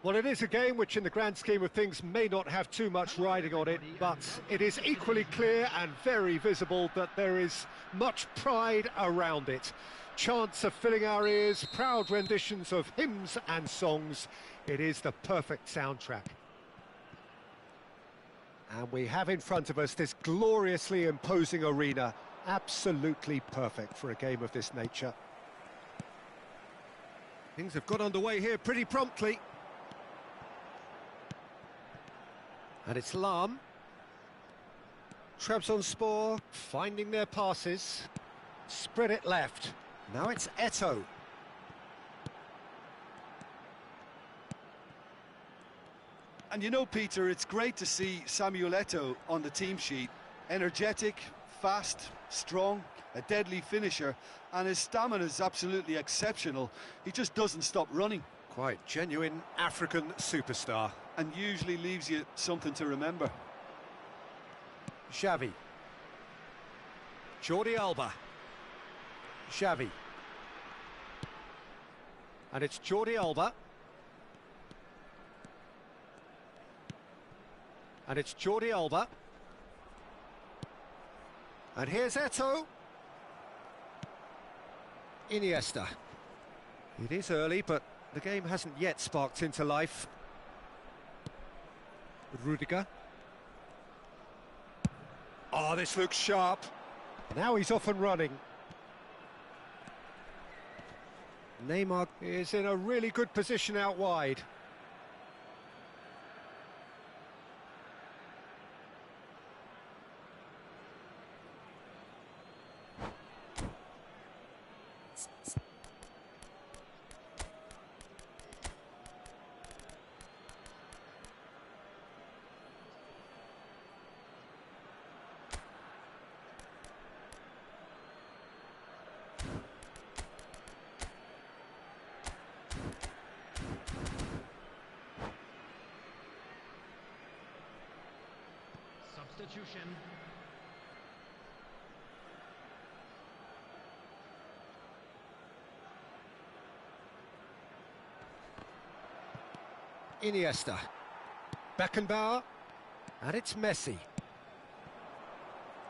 Well, it is a game which in the grand scheme of things may not have too much riding on it, but it is equally clear and very visible that there is much pride around it. Chants are filling our ears, proud renditions of hymns and songs. It is the perfect soundtrack. And we have in front of us this gloriously imposing arena, absolutely perfect for a game of this nature. Things have got underway here pretty promptly. And it's Lam. Trabzonspor finding their passes. Spread it left. Now it's Eto'o. And you know, Peter, it's great to see Samuel Eto'o on the team sheet. Energetic, fast, strong, a deadly finisher, and his stamina is absolutely exceptional. He just doesn't stop running. Quite genuine African superstar. And usually leaves you something to remember. Xavi. Jordi Alba. Xavi. And it's Jordi Alba. And it's Jordi Alba. And here's Eto'o. Iniesta. It is early, but the game hasn't yet sparked into life. Rudiger. Oh, this looks sharp. Now he's off and running. Neymar is in a really good position out wide. Substitution. Iniesta. Beckenbauer. And it's Messi.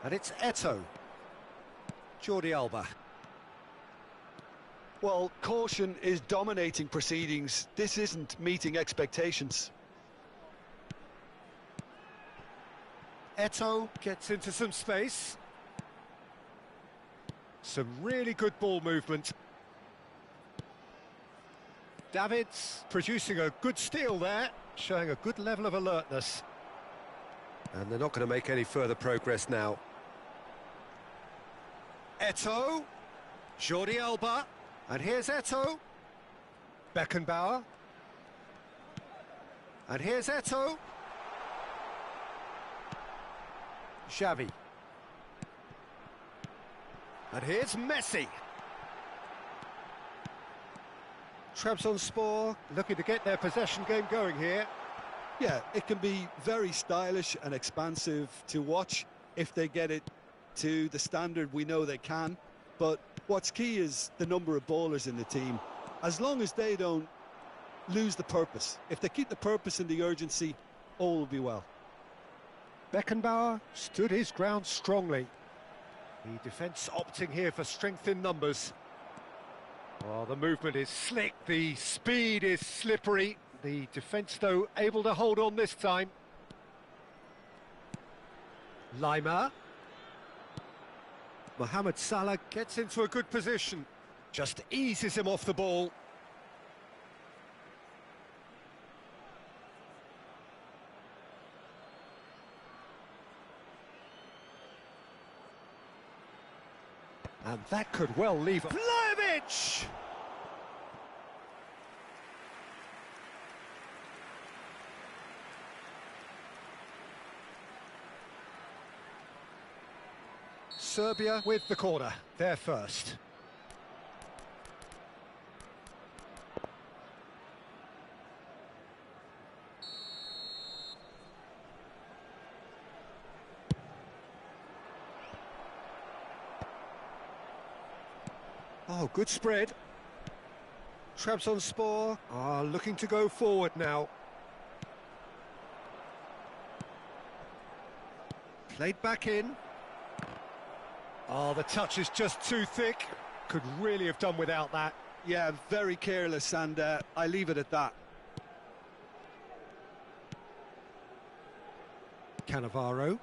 And it's Eto'o. Jordi Alba. Well, caution is dominating proceedings. This isn't meeting expectations. Eto'o gets into some space. Some really good ball movement. David's producing a good steal there, showing a good level of alertness. And they're not going to make any further progress now. Eto'o, Jordi Alba, and here's Eto'o. Beckenbauer. And here's Eto'o. Xavi. And here's Messi. Trabzonspor looking to get their possession game going here. Yeah, it can be very stylish and expansive to watch if they get it to the standard we know they can. But what's key is the number of ballers in the team. As long as they don't lose the purpose, if they keep the purpose and the urgency, all will be well. Beckenbauer stood his ground strongly. The defence opting here for strength in numbers. Well, the movement is slick, the speed is slippery. The defence, though, able to hold on this time. Lima. Mohamed Salah gets into a good position. Just eases him off the ball. And that could well leave Vlahovic! Serbia with the corner, they're first. Oh, good spread. Trabzonspor are looking to go forward now. Played back in. Oh, the touch is just too thick. Could really have done without that. Yeah, very careless, and I leave it at that. Cannavaro.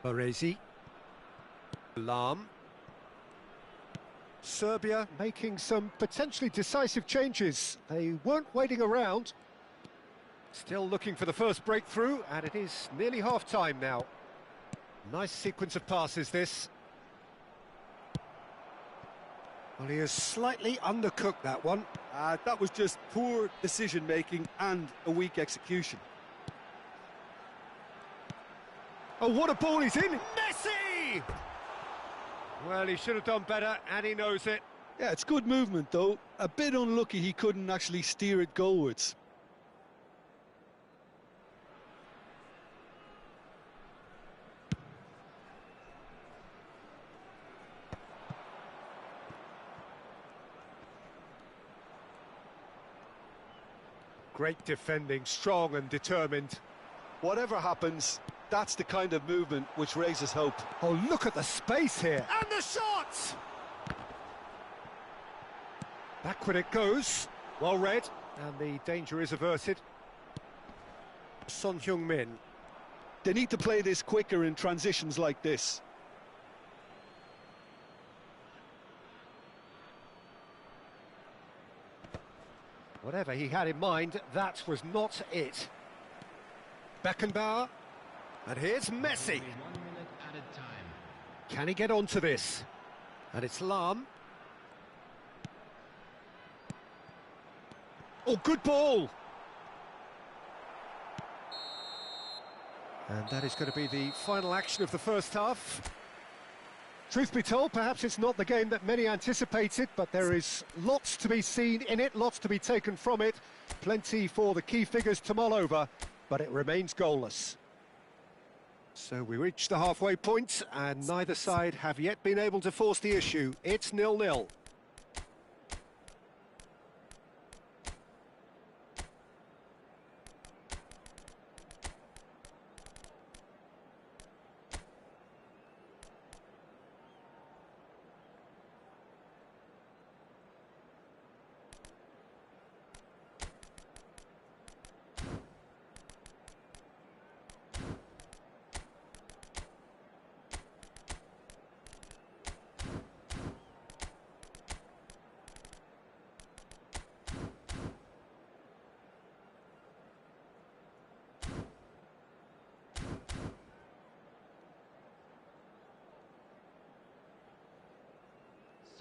Baresi. Lam. Serbia making some potentially decisive changes. They weren't waiting around. Still looking for the first breakthrough, and it is nearly half-time now. Nice sequence of passes, this. Well, he has slightly undercooked that one. That was just poor decision-making and a weak execution. Oh, what a ball he's in! Messi! Well, he should have done better, and he knows it. Yeah, it's good movement, though. A bit unlucky he couldn't actually steer it goalwards. Great defending, strong and determined. Whatever happens, that's the kind of movement which raises hope. Oh, look at the space here. And the shot! Backward it goes. Well read. And the danger is averted. Son Heung-min. They need to play this quicker in transitions like this. Whatever he had in mind, that was not it. Beckenbauer. And here's Messi. 1 minute added time. Can he get onto this? And it's Lam. Oh, good ball! And that is going to be the final action of the first half. Truth be told, perhaps it's not the game that many anticipated, but there is lots to be seen in it, lots to be taken from it. Plenty for the key figures to mull over, but it remains goalless. So we reach the halfway point, and neither side have yet been able to force the issue. It's 0-0.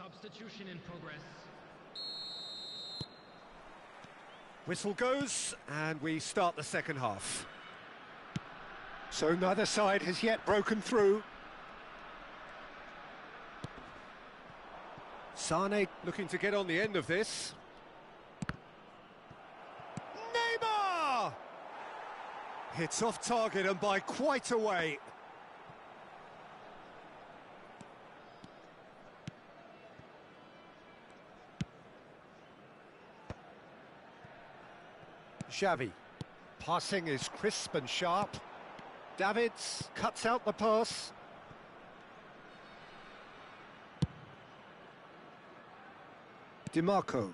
Substitution in progress. Whistle goes, and we start the second half. So neither side has yet broken through. Sane looking to get on the end of this. Neymar! Hits off target and by quite a way. Xavi. Passing is crisp and sharp. Davids cuts out the pass. DiMarco.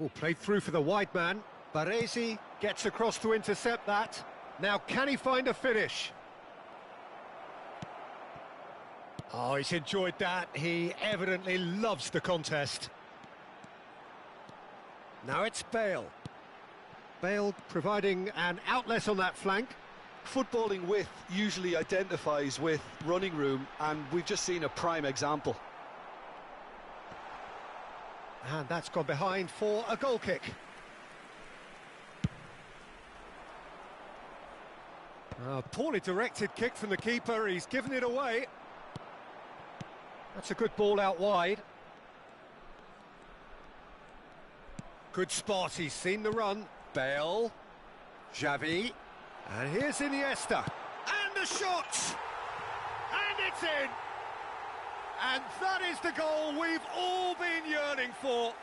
Oh, played through for the wide man. Baresi gets across to intercept that. Now, can he find a finish? Oh, he's enjoyed that. He evidently loves the contest. Now it's Bale. Bale providing an outlet on that flank. Footballing width usually identifies with running room, and we've just seen a prime example. And that's gone behind for a goal kick. A poorly directed kick from the keeper, he's given it away. That's a good ball out wide. Good spot, he's seen the run. Bale, Xavi, and here's Iniesta. And the shot! And it's in! And that is the goal we've all been yearning for.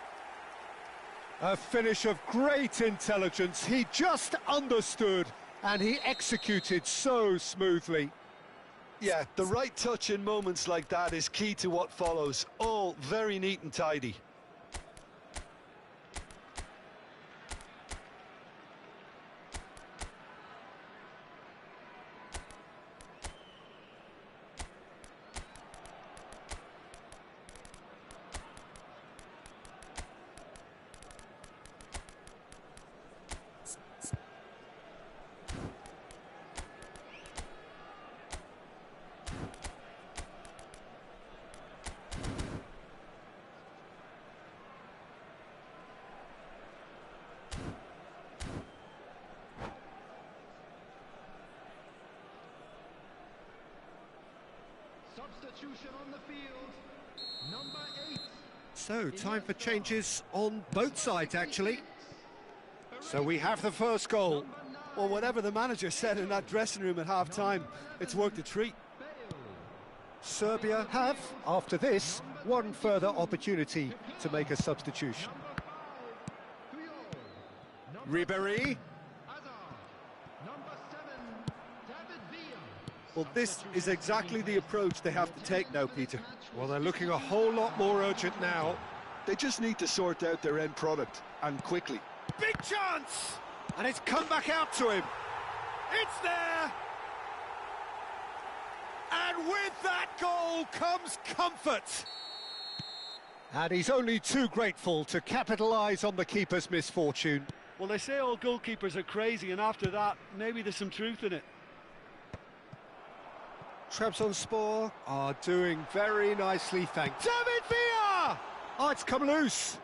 A finish of great intelligence. He just understood and he executed so smoothly. Yeah, the right touch in moments like that is key to what follows. All very neat and tidy. Substitution on the field. Number 8. So, time for changes on both sides, actually. So we have the first goal. Well, whatever the manager said in that dressing room at half-time, it's worked a treat. Serbia have, after this, one further opportunity to make a substitution. Ribéry. Well, this is exactly the approach they have to take now, Peter. Well, they're looking a whole lot more urgent now. They just need to sort out their end product, and quickly. Big chance! And it's come back out to him. It's there! And with that goal comes comfort. And he's only too grateful to capitalise on the keeper's misfortune. Well, they say all goalkeepers are crazy, and after that, maybe there's some truth in it. Trabzonspor are doing very nicely, thanks. David Villa! Oh, it's come loose.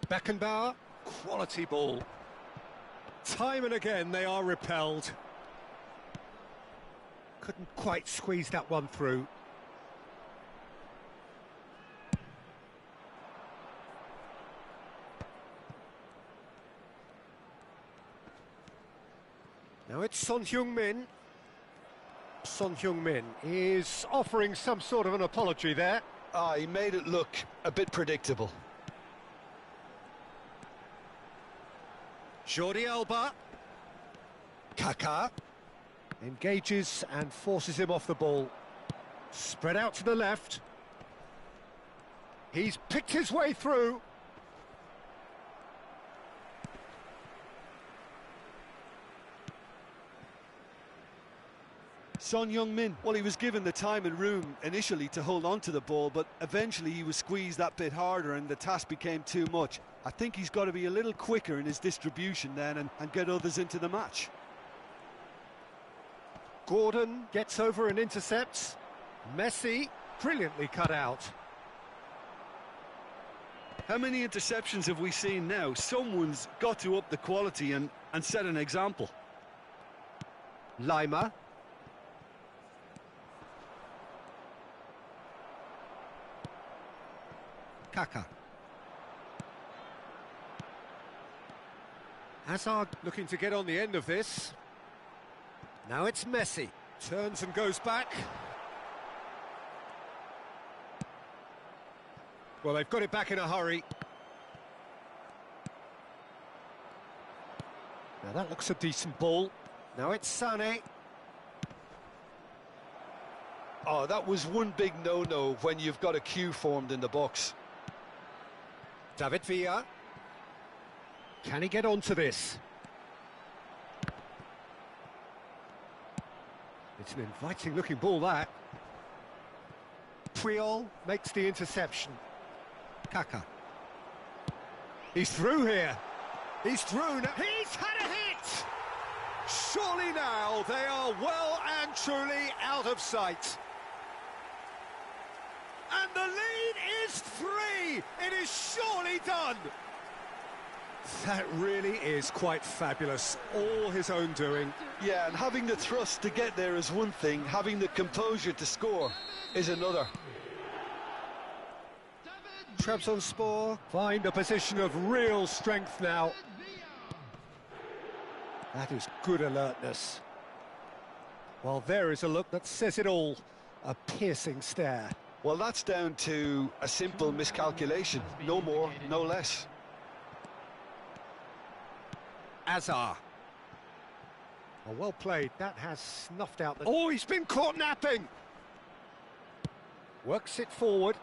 Beckenbauer, quality ball. Time and again they are repelled. Couldn't quite squeeze that one through. Now it's Son Heung-min. Son Heung-min is offering some sort of an apology there. He made it look a bit predictable. Jordi Alba. Kaká engages and forces him off the ball. Spread out to the left. He's picked his way through. Son Heung-min, well, he was given the time and room initially to hold on to the ball, but eventually he was squeezed that bit harder and the task became too much. I think he's got to be a little quicker in his distribution then and get others into the match. Gordon gets over and intercepts. Messi, brilliantly cut out. How many interceptions have we seen now? Someone's got to up the quality and set an example. Lima. Kaka. Hazard looking to get on the end of this. Now it's Messi. Turns and goes back. Well, they've got it back in a hurry. Now that looks a decent ball. Now it's Sané. Oh, that was one big no-no when you've got a queue formed in the box. David Villa. Can he get onto this? It's an inviting-looking ball, that. Puyol makes the interception. Kaka. He's through here. He's through now. He's had a hit! Surely now they are well and truly out of sight. And the lead is 3! It is surely done! That really is quite fabulous. All his own doing. Yeah, and having the thrust to get there is one thing, having the composure to score is another. Trabzonspor find a position of real strength now. That is good alertness. Well, there is a look that says it all. A piercing stare. Well, that's down to a simple miscalculation. No more, no less. Azar. Well played. That has snuffed out the... Oh, he's been caught napping! Works it forward.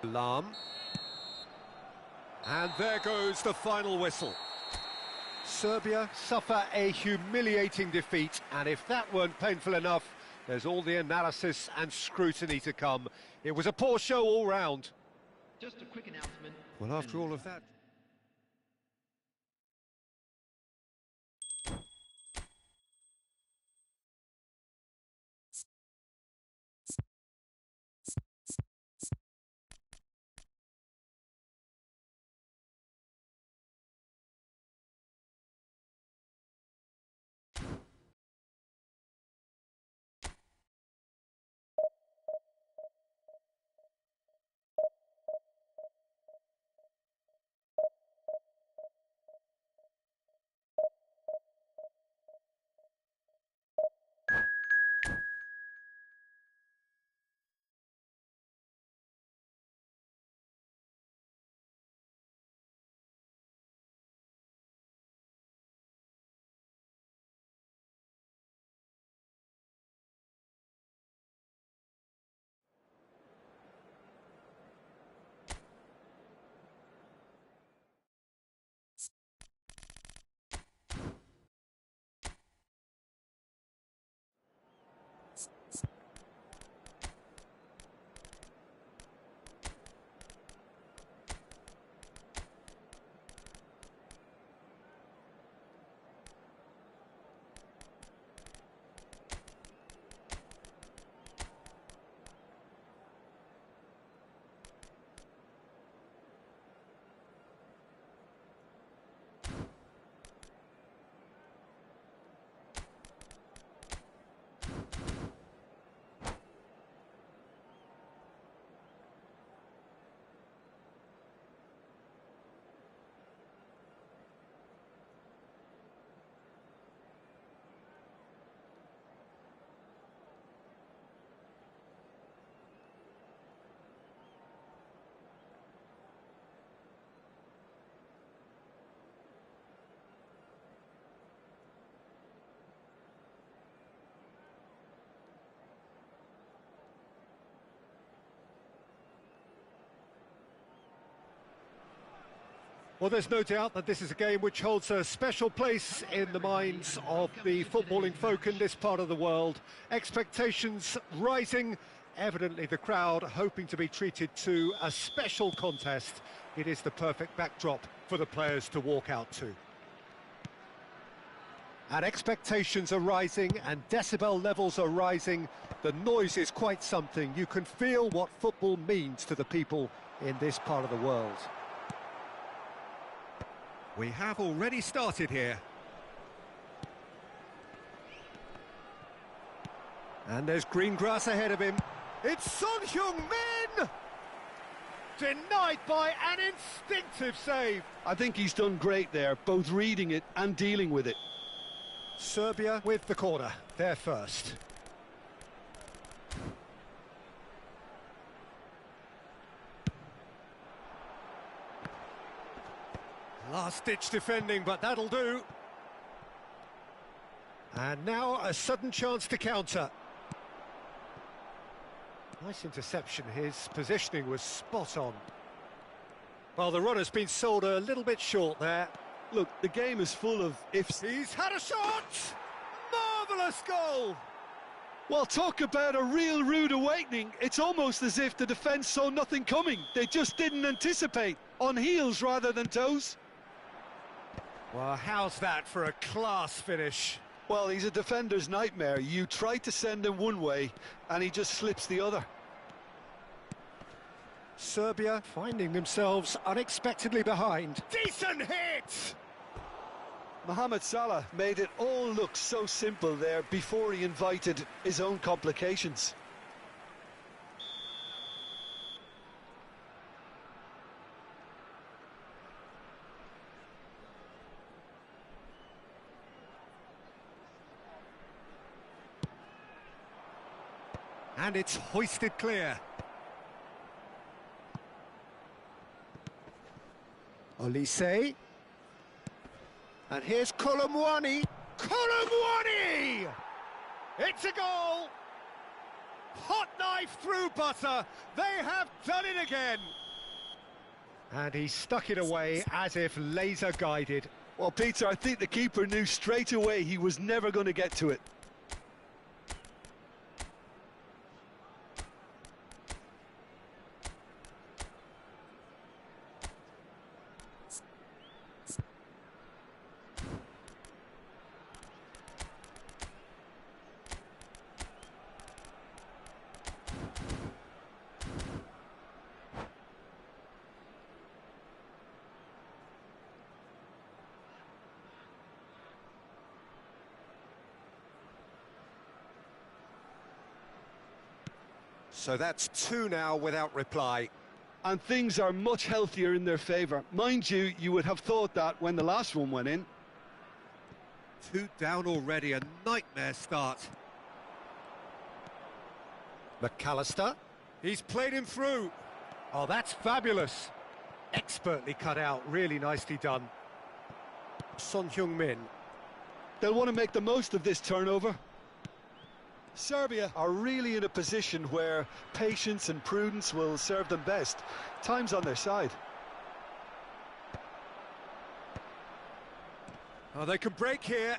Alarm. And there goes the final whistle. Serbia suffer a humiliating defeat, and if that weren't painful enough, there's all the analysis and scrutiny to come. It was a poor show all round. Just a quick announcement. Well, after all of that... Well, there's no doubt that this is a game which holds a special place in the minds of the footballing folk in this part of the world. Expectations rising, evidently the crowd hoping to be treated to a special contest. It is the perfect backdrop for the players to walk out to. And expectations are rising and decibel levels are rising. The noise is quite something. You can feel what football means to the people in this part of the world. We have already started here. And there's green grass ahead of him. It's Son Heung-min! Denied by an instinctive save. I think he's done great there, both reading it and dealing with it. Serbia with the corner, they're first. Last-ditch defending, but that'll do. And now a sudden chance to counter. Nice interception, his positioning was spot on. Well, the runner's been sold a little bit short there. Look, the game is full of ifs. He's had a shot! Marvellous goal! Well, talk about a real rude awakening. It's almost as if the defence saw nothing coming. They just didn't anticipate. On heels rather than toes. Well, how's that for a class finish? Well, he's a defender's nightmare. You try to send him one way, and he just slips the other. Serbia finding themselves unexpectedly behind. Decent hit! Mohamed Salah made it all look so simple there before he invited his own complications. And it's hoisted clear. Olise. And here's Kolomwani. Kolomwani! It's a goal! Hot knife through butter. They have done it again. And he stuck it away as if laser guided. Well, Peter, I think the keeper knew straight away he was never going to get to it. So that's two now without reply. And things are much healthier in their favour. Mind you, you would have thought that when the last one went in. Two down already, a nightmare start. McAllister, he's played him through. Oh, that's fabulous. Expertly cut out, really nicely done. Son Heung-min. They'll want to make the most of this turnover. Serbia are really in a position where patience and prudence will serve them best. Time's on their side. Oh, they can break here.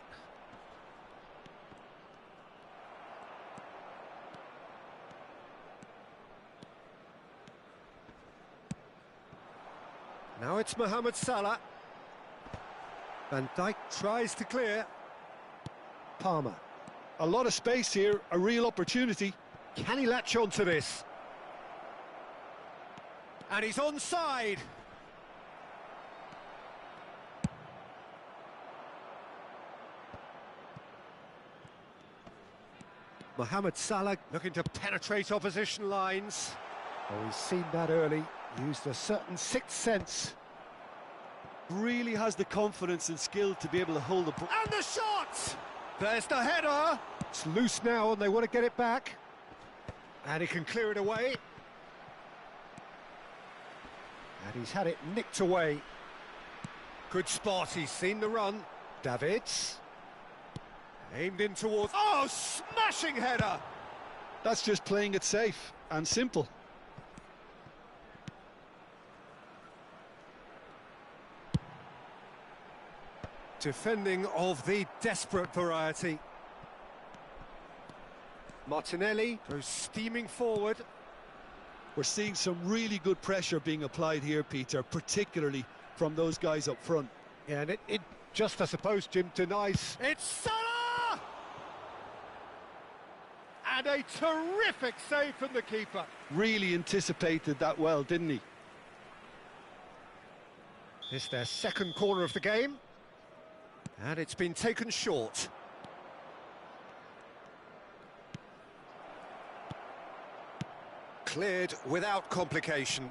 Now it's Mohamed Salah. Van Dijk tries to clear. Palmer. A lot of space here, a real opportunity. Can he latch on to this? And he's onside. Mohamed Salah looking to penetrate opposition lines. Oh, he's seen that early, used a certain sixth sense. Really has the confidence and skill to be able to hold the ball. And the shot! There's the header. It's loose now and they want to get it back. And he can clear it away. And he's had it nicked away. Good spot, he's seen the run. Davids. Aimed in towards... Oh, smashing header! That's just playing it safe and simple. Defending of the desperate variety. Martinelli goes steaming forward. We're seeing some really good pressure being applied here, Peter, particularly from those guys up front. Yeah, and it just, I suppose, Jim, denies. It's Salah! And a terrific save from the keeper. Really anticipated that well, didn't he? It's their second corner of the game. And it's been taken short. Cleared without complication.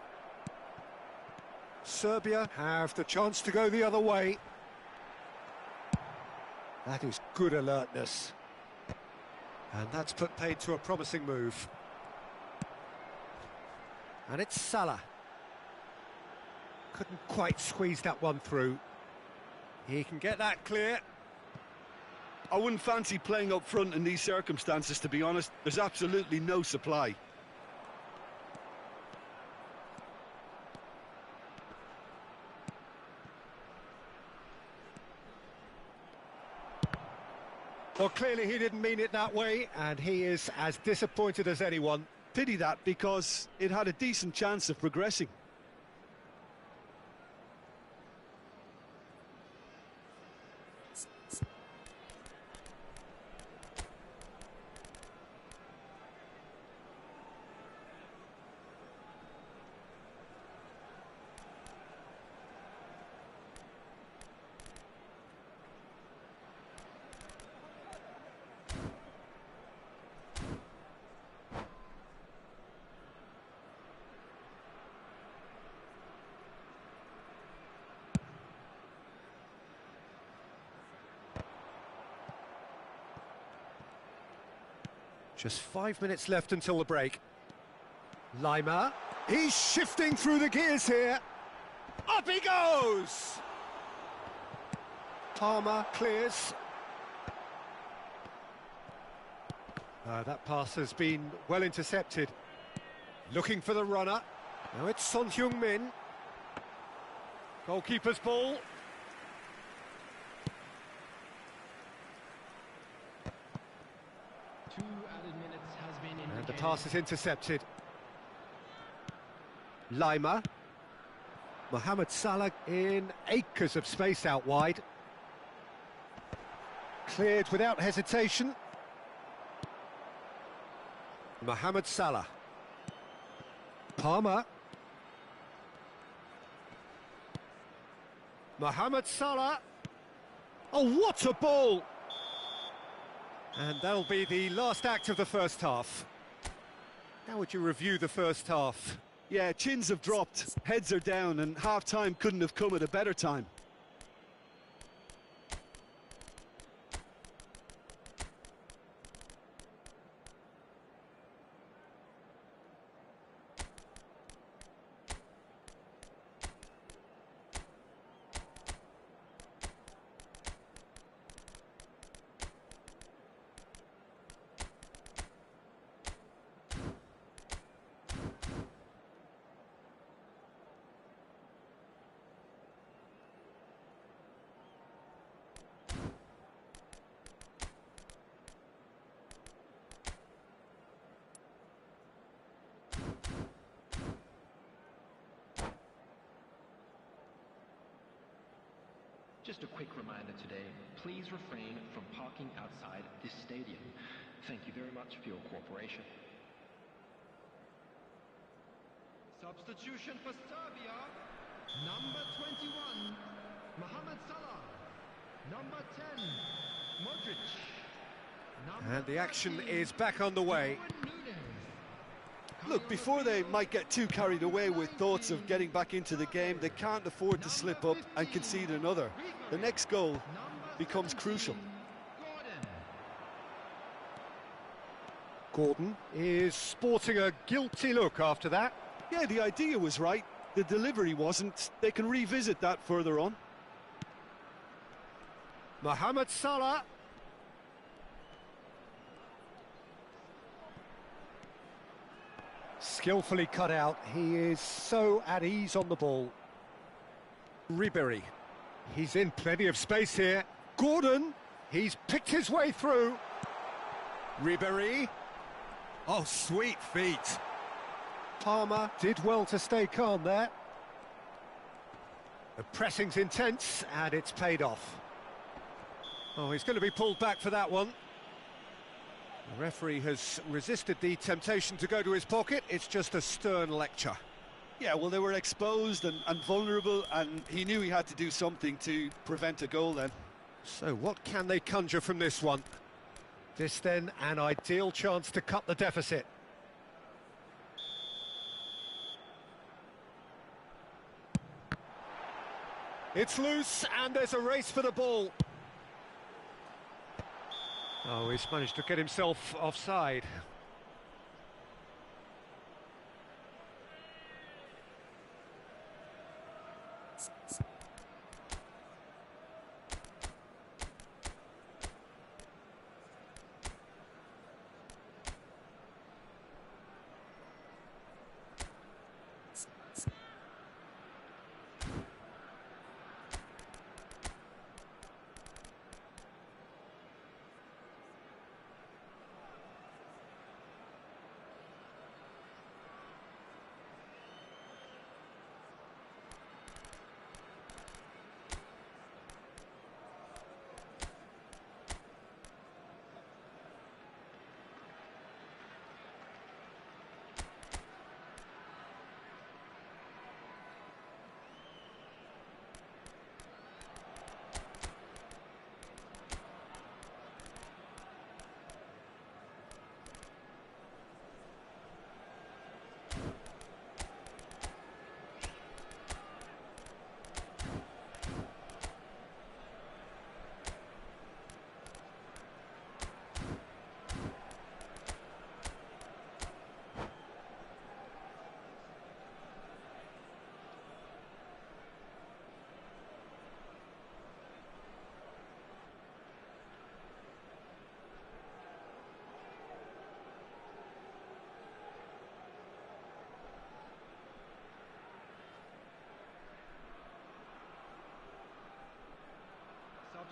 Serbia have the chance to go the other way. That is good alertness. And that's put paid to a promising move. And it's Salah. Couldn't quite squeeze that one through. He can get that clear. I wouldn't fancy playing up front in these circumstances, to be honest. There's absolutely no supply. Well, clearly he didn't mean it that way, and he is as disappointed as anyone. Pity that, because it had a decent chance of progressing. Just 5 minutes left until the break. Lima, he's shifting through the gears here. Up he goes! Palmer clears. That pass has been well intercepted. Looking for the runner. Now it's Son Heung-min. Goalkeeper's ball. And the pass is intercepted. Lima. Mohamed Salah in acres of space out wide. Cleared without hesitation. Mohamed Salah. Palmer. Mohamed Salah. Oh, what a ball! And that'll be the last act of the first half. How would you review the first half? Yeah, chins have dropped, heads are down, and half-time couldn't have come at a better time. Just a quick reminder today, please refrain from parking outside this stadium. Thank you very much for your cooperation. Substitution for Serbia. Number 21, Mohamed Salah. Number 10, Modric. And the action is back underway. Look, before they might get too carried away with thoughts of getting back into the game, they can't afford to slip up and concede another. The next goal becomes crucial. Gordon is sporting a guilty look after that. Yeah, the idea was right. The delivery wasn't. They can revisit that further on. Mohamed Salah. Skillfully cut out. He is so at ease on the ball. Ribéry. He's in plenty of space here. Gordon, he's picked his way through. Ribéry. Oh, sweet feet. Palmer did well to stay calm there. The pressing's intense, and it's paid off. Oh, he's going to be pulled back for that one. The referee has resisted the temptation to go to his pocket. It's just a stern lecture. Yeah, well, they were exposed and vulnerable, and he knew he had to do something to prevent a goal then. So what can they conjure from this one? This then, an ideal chance to cut the deficit. It's loose, and there's a race for the ball. Oh, he's managed to get himself offside.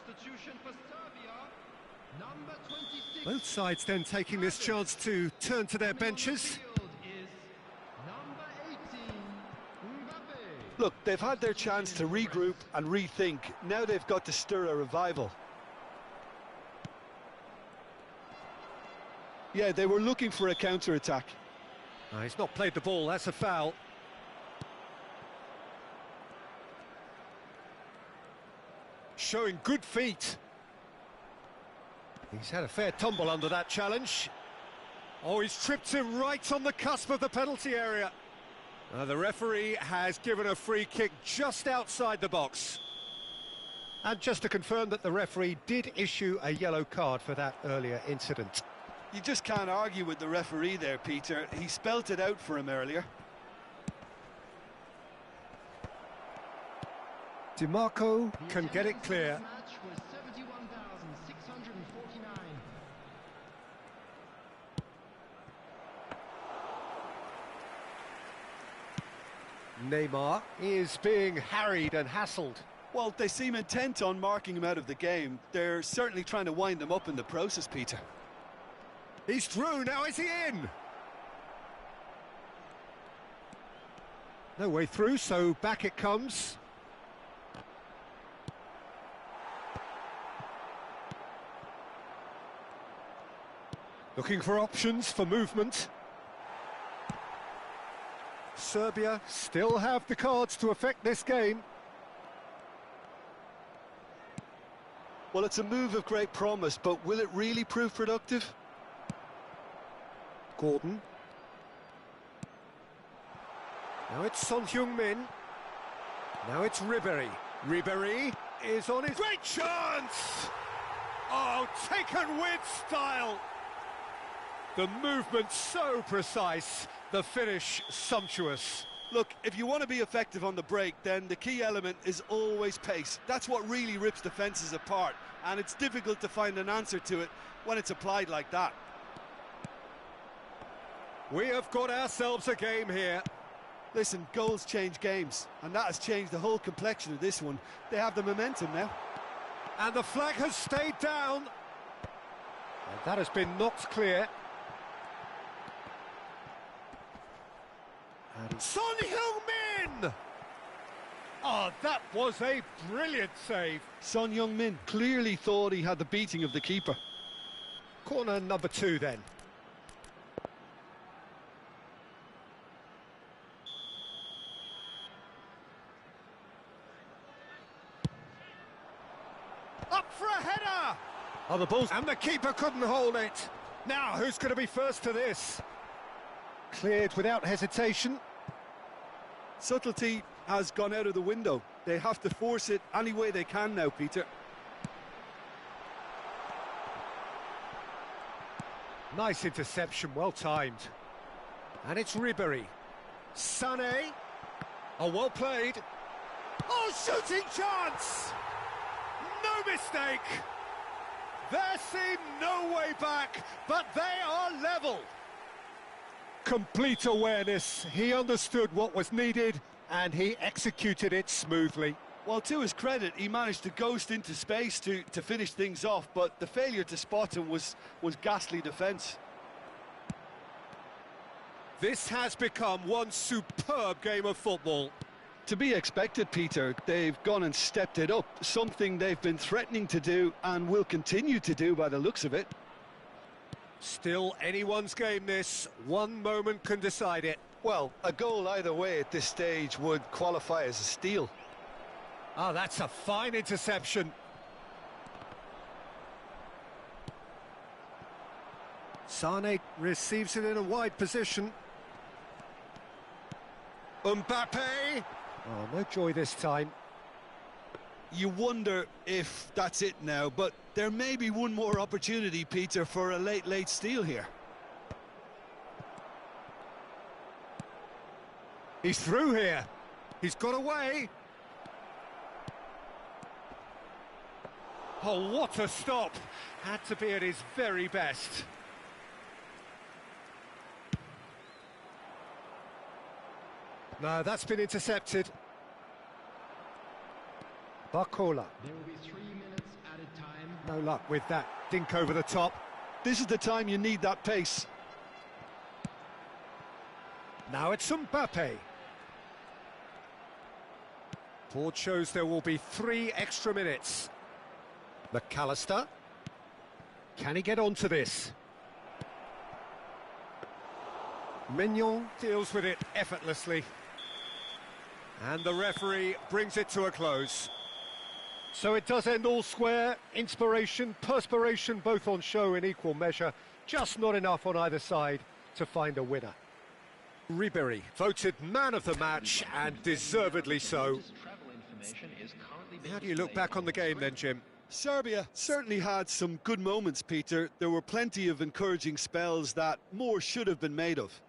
Substitution for Serbia, number 26. Both sides then taking this chance to turn to their benches. Field is number 18, Mbappe. Look, they've had their chance to regroup and rethink. Now they've got to stir a revival. Yeah, they were looking for a counter-attack. He's not played the ball, that's a foul. Showing good feet. He's had a fair tumble under that challenge. Oh, he's tripped him right on the cusp of the penalty area. The referee has given a free kick just outside the box. And just to confirm that the referee did issue a yellow card for that earlier incident. You just can't argue with the referee there, Peter. He spelt it out for him earlier. DiMarco can get it clear. Match was 71,649. Neymar is being harried and hassled. Well, they seem intent on marking him out of the game. They're certainly trying to wind him up in the process, Peter. He's through, now is he in? No way through, so back it comes. Looking for options for movement. Serbia still have the cards to affect this game. Well, it's a move of great promise, but will it really prove productive? Gordon. Now it's Son Heung-min. Now it's Ribéry. Ribéry is on his... Great chance! Oh, taken with style! The movement so precise, the finish sumptuous. Look, if you want to be effective on the break, then the key element is always pace. That's what really rips defences apart, and it's difficult to find an answer to it when it's applied like that. We have got ourselves a game here. Listen, goals change games, and that has changed the whole complexion of this one. They have the momentum now. And the flag has stayed down. And that has been knocked clear. And Son Heung-min! Oh, that was a brilliant save. Son Heung-min clearly thought he had the beating of the keeper. Corner number 2 then. Up for a header! Oh, the ball's... And the keeper couldn't hold it. Now, who's going to be first to this? Cleared without hesitation. Subtlety has gone out of the window. They have to force it any way they can now, Peter. Nice interception, well timed. And it's Ribéry. Sané. Oh, well played. Oh, shooting chance! No mistake! There seemed no way back, but they are level. Complete awareness. He understood what was needed, and he executed it smoothly. Well, to his credit, he managed to ghost into space to finish things off, but the failure to spot him was ghastly defence. This has become one superb game of football. To be expected, Peter. They've gone and stepped it up, something they've been threatening to do and will continue to do by the looks of it. Still anyone's game this. One moment can decide it. Well, a goal either way at this stage would qualify as a steal. Oh, that's a fine interception. Sané receives it in a wide position. Mbappe! Oh, no joy this time. You wonder if that's it now, but there may be one more opportunity, Peter, for a late steal here. He's through here. He's got away. Oh, what a stop. Had to be at his very best. No, that's been intercepted. Barcola. There will be 3 minutes added time. No luck with that. Dink over the top. This is the time you need that pace. Now it's Mbappe. Board shows there will be 3 extra minutes. McAllister. Can he get onto this? Mignon deals with it effortlessly. And the referee brings it to a close. So it does end all square. Inspiration, perspiration, both on show in equal measure. Just not enough on either side to find a winner. Ribéry voted man of the match, and deservedly so. How do you look back on the game then, Jim? Serbia certainly had some good moments, Peter. There were plenty of encouraging spells that more should have been made of.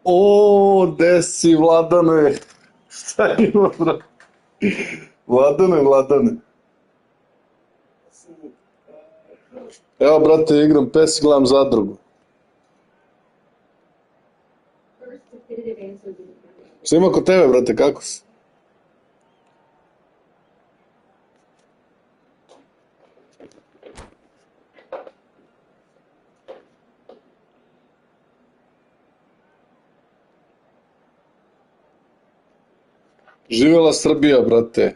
O, desi, Vladane. Šta ima, bro? Vladane. Evo, brate, igram PES i gledam Zadrugu. Šta ima kod tebe, brate, kako si? Živjela Srbija, brate.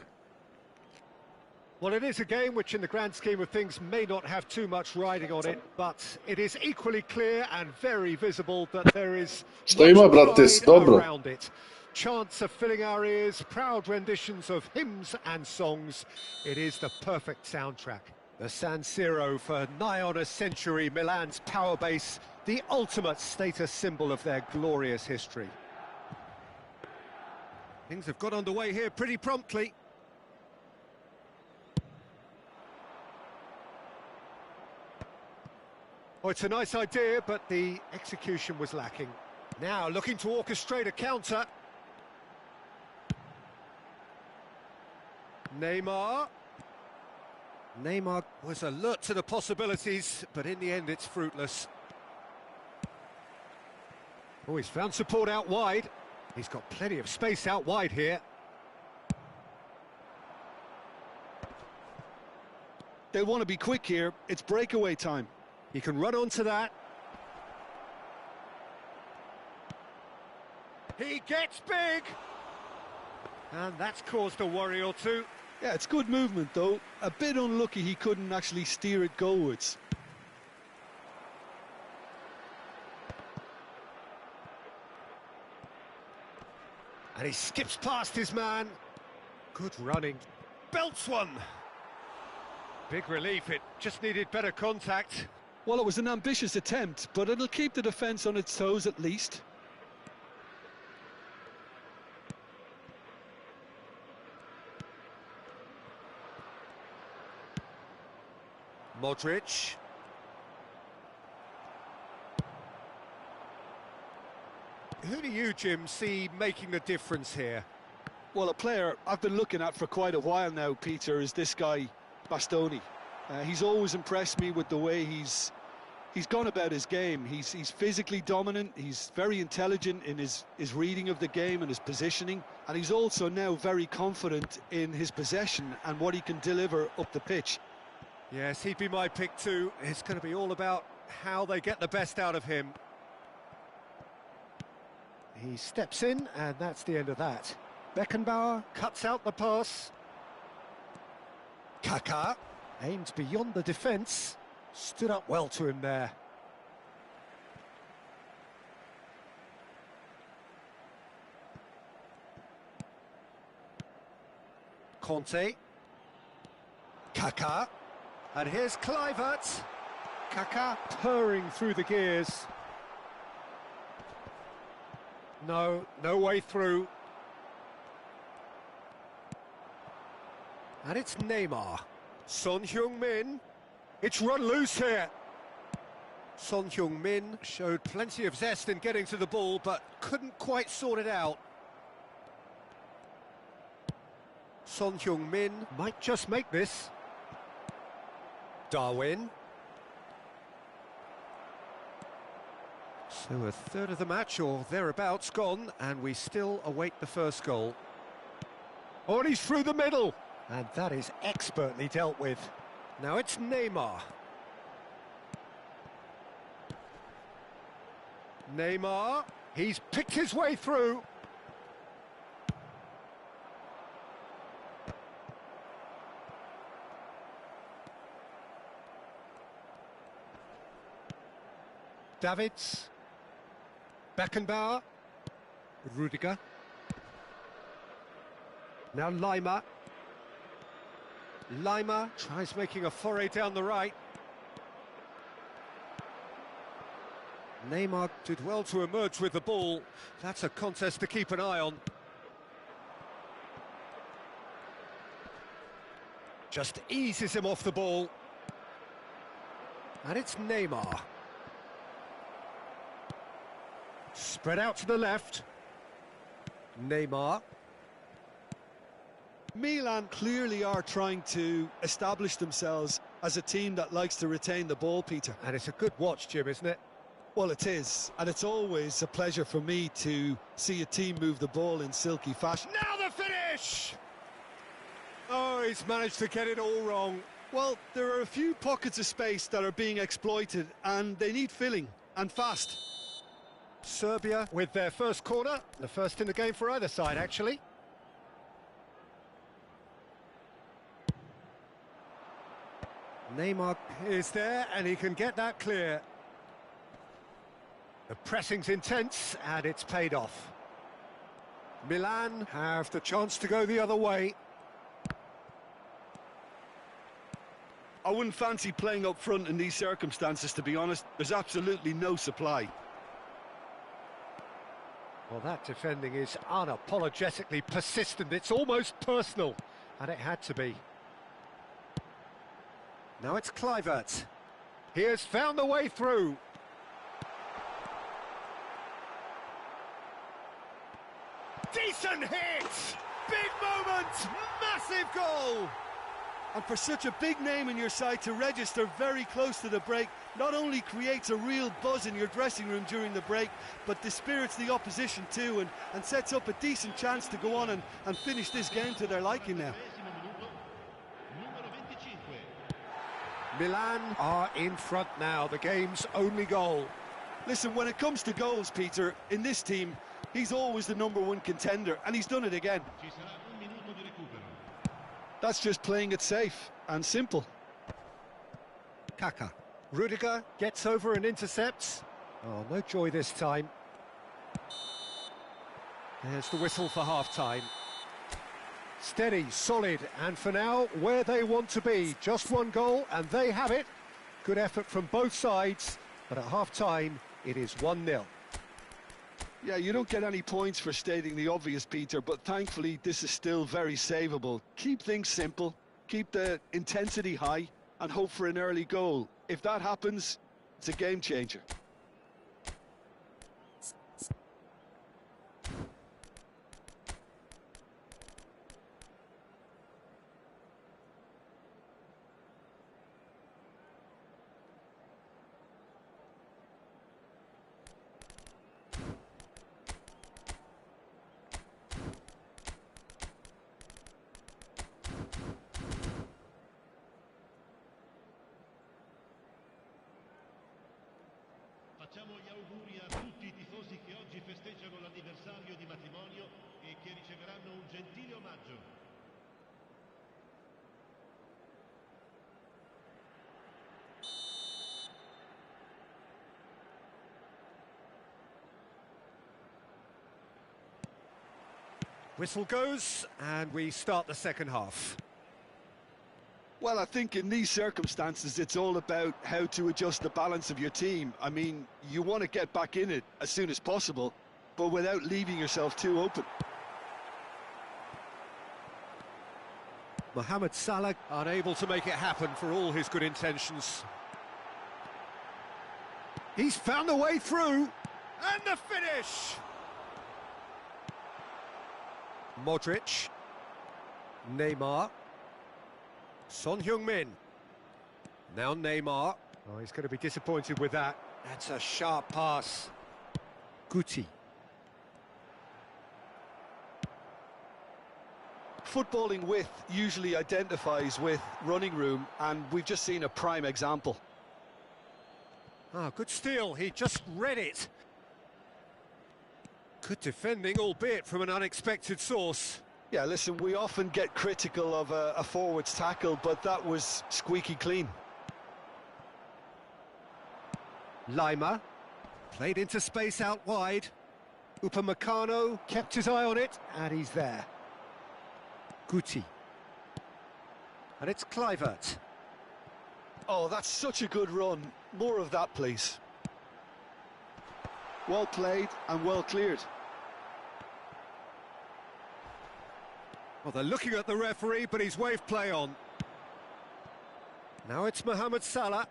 Well, it is a game which, in the grand scheme of things, may not have too much riding on it, but it is equally clear and very visible that there is Šta ima, much brate, si pride dobro? around it. Chants are filling our ears, proud renditions of hymns and songs. It is the perfect soundtrack. The San Siro for nigh on a century, Milan's power base, the ultimate status symbol of their glorious history. Things have got underway here pretty promptly. Oh, it's a nice idea, but the execution was lacking. Now looking to orchestrate a counter. Neymar was alert to the possibilities, but in the end it's fruitless. Oh, he's found support out wide. He's got plenty of space out wide here. They'll want to be quick here. It's breakaway time. He can run onto that. He gets big! And that's caused a worry or two. Yeah, it's good movement, though. A bit unlucky he couldn't actually steer it goalwards. And he skips past his man. Good running. Belts one. Big relief, it just needed better contact. Well, it was an ambitious attempt, but it'll keep the defence on its toes at least. Modric. Who do you, Jim, see making the difference here? Well, a player I've been looking at for quite a while now, Peter, is this guy, Bastoni. He's always impressed me with the way he's gone about his game. He's physically dominant, he's very intelligent in his reading of the game and his positioning, and he's also now very confident in his possession and what he can deliver up the pitch. Yes, he'd be my pick too. It's going to be all about how they get the best out of him. He steps in, and that's the end of that. Beckenbauer cuts out the pass. Kaká aims beyond the defence. Stood up well to him there. Conte. Kaká. And here's Kluivert. Kaká purring through the gears. No way through. And it's Neymar. Son Heung-min. It's run loose here. Son Heung-min showed plenty of zest in getting to the ball, but couldn't quite sort it out. Son Heung-min might just make this. Darwin. So a third of the match, or thereabouts, gone, and we still await the first goal. Oh, and he's through the middle! And that is expertly dealt with. Now it's Neymar. Neymar, he's picked his way through. Davids. Beckenbauer. Rudiger. Now Lima. Lima tries making a foray down the right. Neymar did well to emerge with the ball. That's a contest to keep an eye on. Just eases him off the ball. And it's Neymar. Spread out to the left. Neymar. Milan clearly are trying to establish themselves as a team that likes to retain the ball, Peter. And it's a good watch, Jim, isn't it? Well, it is, and it's always a pleasure for me to see a team move the ball in silky fashion. Now the finish! Oh, he's managed to get it all wrong. Well, there are a few pockets of space that are being exploited, and they need filling, and fast. Serbia with their first corner, the first in the game for either side, actually. Neymar is there, and he can get that clear. The pressing's intense, and it's paid off. Milan have the chance to go the other way. I wouldn't fancy playing up front in these circumstances, to be honest. There's absolutely no supply. Well, that defending is unapologetically persistent. It's almost personal, and it had to be. Now it's Kluivert. He has found the way through. Decent hit! Big moment! Massive goal! And for such a big name in your side to register very close to the break, not only creates a real buzz in your dressing room during the break, but dispirits the opposition too, and sets up a decent chance to go on and finish this game to their liking now. Milan are in front now, the game's only goal. Listen, when it comes to goals, Peter, in this team, he's always the #1 contender, and he's done it again. That's just playing it safe and simple. Kaka. Rudiger gets over and intercepts. Oh, no joy this time. There's the whistle for half-time. Steady, solid, and for now, where they want to be. Just one goal, and they have it. Good effort from both sides, but at half-time, it is 1-0. Yeah, you don't get any points for stating the obvious, Peter, but thankfully this is still very savable. Keep things simple, keep the intensity high, and hope for an early goal. If that happens, it's a game changer. Facciamo gli auguri a tutti i tifosi che oggi festeggiano l'anniversario di matrimonio e che riceveranno un gentile omaggio. Whistle goes, and we start the second half. Well, I think in these circumstances, it's all about how to adjust the balance of your team. I mean, you want to get back in it as soon as possible, but without leaving yourself too open. Mohamed Salah unable to make it happen for all his good intentions. He's found the way through, and the finish! Modric. Neymar. Son Heung-min. Now Neymar. Oh, he's going to be disappointed with that. That's a sharp pass. Guti. Footballing width usually identifies with running room, and we've just seen a prime example. Ah, good steal. He just read it. Good defending, albeit from an unexpected source. Yeah, listen, we often get critical of a forward's tackle, but that was squeaky clean. Lima. Played into space out wide. Upamecano kept his eye on it, and he's there. Guti. And it's Kluivert. Oh, that's such a good run. More of that, please. Well played and well cleared. Well, they're looking at the referee, but he's waved play on. Now it's Mohamed Salah.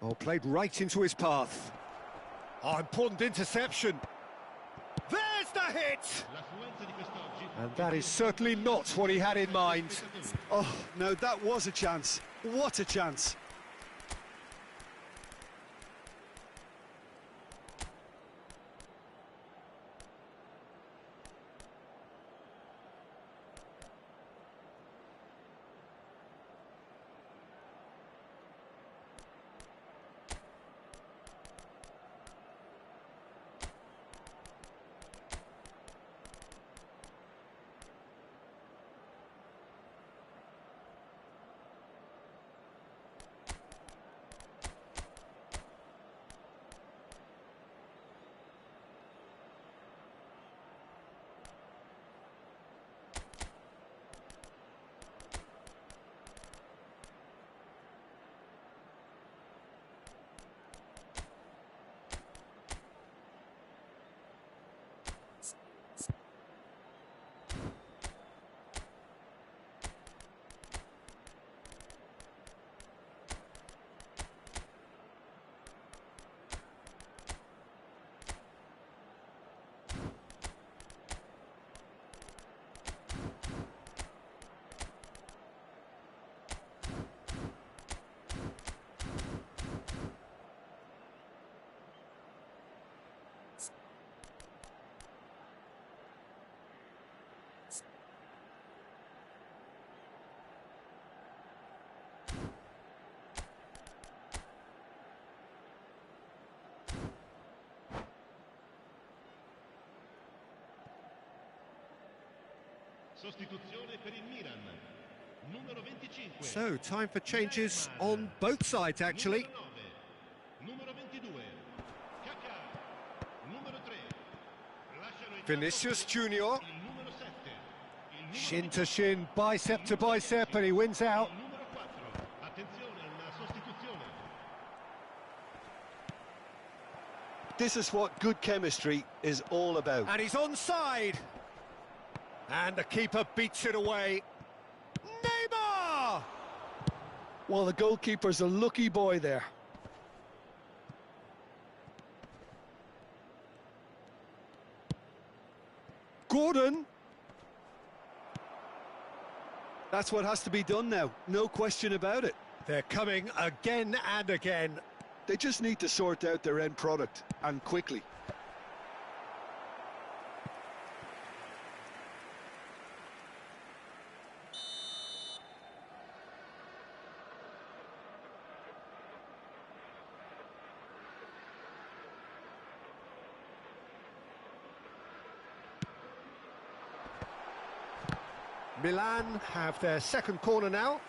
Oh, played right into his path. Oh, important interception. There's the hit! L'affluenza di quest'oggi. And that is certainly not what he had in mind. Oh, now that was a chance. What a chance. Sostituzione per il Milan. Numero 25. So, time for changes on both sides, actually. Numero 9. Numero 22. Kaká. Numero 3. Lasciano in Vinicius campo Junior. il numero 7. Il numero Shin to shin, bicep to bicep, and he wins out. il numero 4. Attenzione, una sostituzione. This is what good chemistry is all about. And he's onside. And the keeper beats it away. Neymar! Well, the goalkeeper's a lucky boy there. Gordon! That's what has to be done now, no question about it. They're coming again and again. They just need to sort out their end product, and quickly. Milan have their second corner now.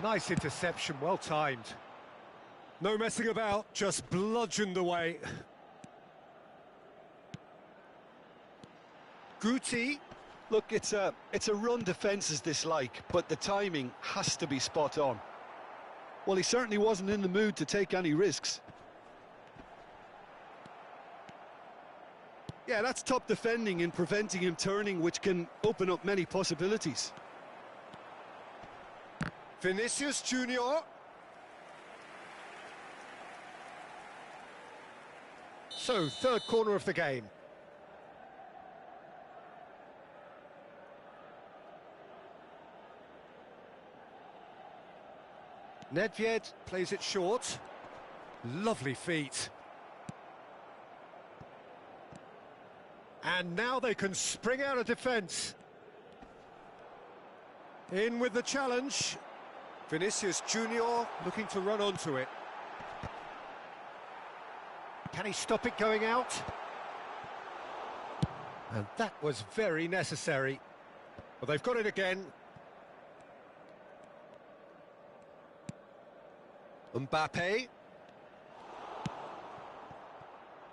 Nice interception, well timed. No messing about, just bludgeoned away. Guti. Look, it's a run defence is dislike, but the timing has to be spot on. Well, he certainly wasn't in the mood to take any risks. Yeah, that's top defending and preventing him turning, which can open up many possibilities. Vinicius Junior. So, third corner of the game. Nedved plays it short. Lovely feet. And now they can spring out of defence. In with the challenge. Vinicius Junior looking to run onto it. Can he stop it going out? And that was very necessary. Well, they've got it again. Mbappe.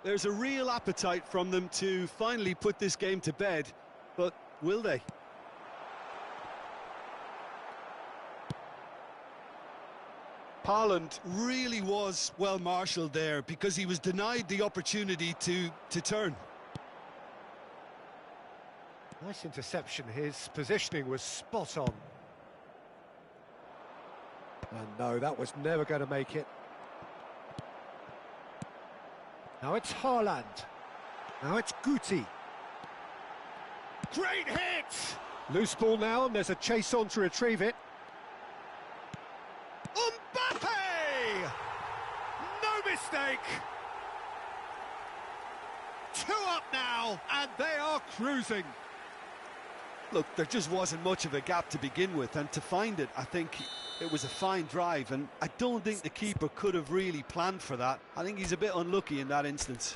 There's a real appetite from them to finally put this game to bed, but will they? Haaland really was well marshalled there because he was denied the opportunity to turn. Nice interception, his positioning was spot on. And no, that was never going to make it. Now it's Haaland. Now it's Guti. Great hit! Loose ball now, and there's a chase on to retrieve it. Mbappe! No mistake! 2 up now, and they are cruising. Look, there just wasn't much of a gap to begin with, and to find it, I think it was a fine drive, and I don't think the keeper could have really planned for that. I think he's a bit unlucky in that instance.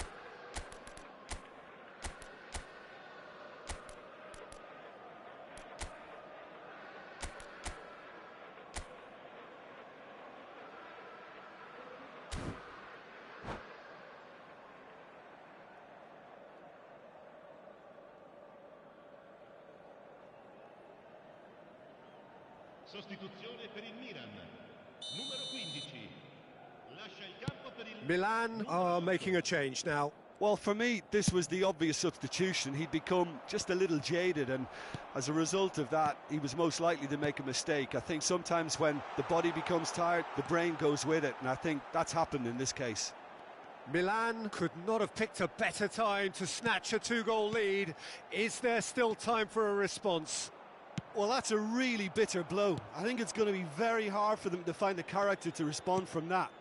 Sostituzione per il Milan. Numero 15. Lascia il campo per il Milan are making a change now. Well, for me, this was the obvious substitution. He'd become just a little jaded, and as a result of that, he was most likely to make a mistake. I think sometimes when the body becomes tired, the brain goes with it, and I think that's happened in this case. Milan could not have picked a better time to snatch a 2-goal lead. Is there still time for a response? Well, that's a really bitter blow. I think it's going to be very hard for them to find the character to respond from that.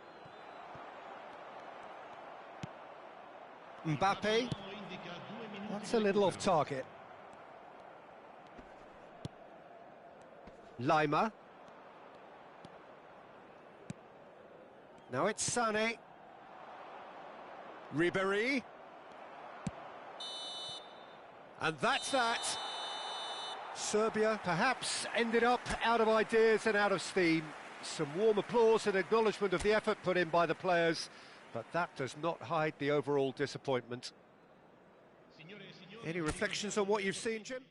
Mbappe, that's a little off target. Lima. Now it's Sané. Ribéry. And that's that. Serbia perhaps ended up out of ideas and out of steam. Some warm applause and acknowledgement of the effort put in by the players, but that does not hide the overall disappointment. Any reflections on what you've seen, Jim?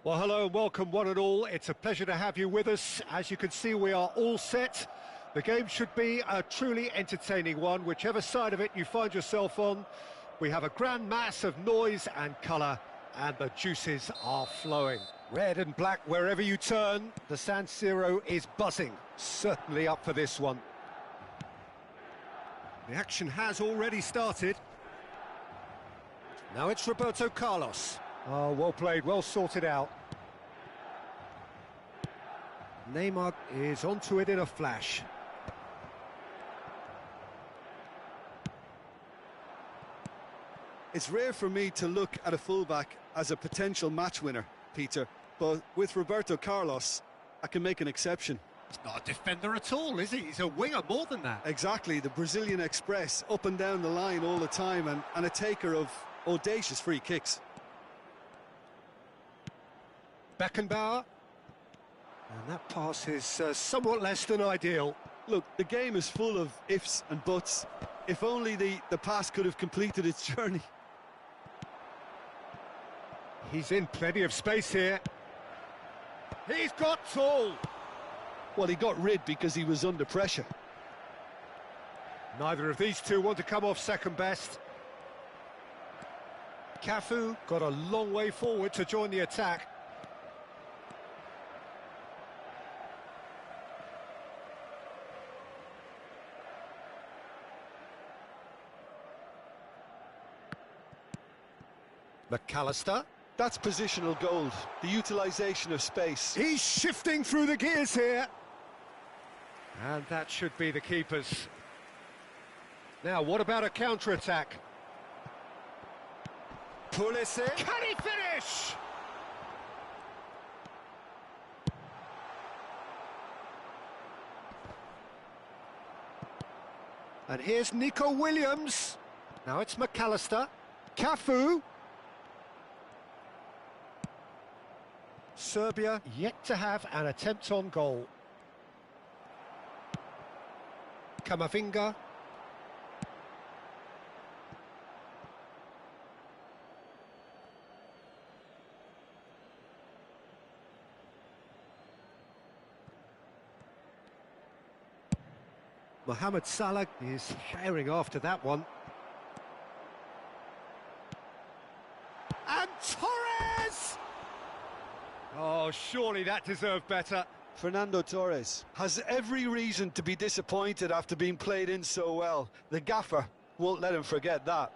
Well, hello and welcome one and all. It's a pleasure to have you with us. As you can see, we are all set. The game should be a truly entertaining one, whichever side of it you find yourself on. We have a grand mass of noise and colour, and the juices are flowing. Red and black wherever you turn, the San Siro is buzzing. Certainly up for this one. The action has already started. Now it's Roberto Carlos. Oh, well played, well sorted out. Neymar is onto it in a flash. It's rare for me to look at a fullback as a potential match winner, Peter, but with Roberto Carlos, I can make an exception. He's not a defender at all, is he? He's a winger more than that. Exactly, the Brazilian Express, up and down the line all the time, and a taker of audacious free kicks. Beckenbauer. And that pass is somewhat less than ideal. Look, the game is full of ifs and buts. If only the pass could have completed its journey. He's in plenty of space here. He's got tall. Well, he got rid because he was under pressure. Neither of these two want to come off second best. Cafu got a long way forward to join the attack. McAllister. That's positional gold, the utilisation of space. He's shifting through the gears here. And that should be the keepers. Now, what about a counter-attack? Pulisic. Can he finish? And here's Nico Williams. Now it's McAllister. Cafu. Serbia yet to have an attempt on goal. Camavinga. Mohamed Salah is firing after that one. And Torres! Oh, surely that deserved better. Fernando Torres has every reason to be disappointed after being played in so well. The gaffer won't let him forget that.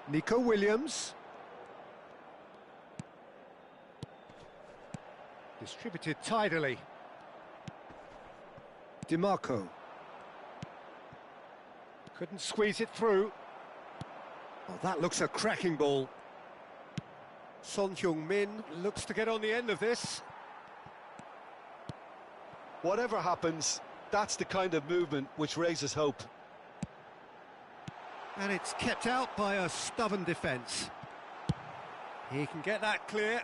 Nico Williams. Distributed tidily. DiMarco. Couldn't squeeze it through. Oh, that looks a cracking ball. Son Heung-min looks to get on the end of this. Whatever happens, that's the kind of movement which raises hope. And it's kept out by a stubborn defence. He can get that clear.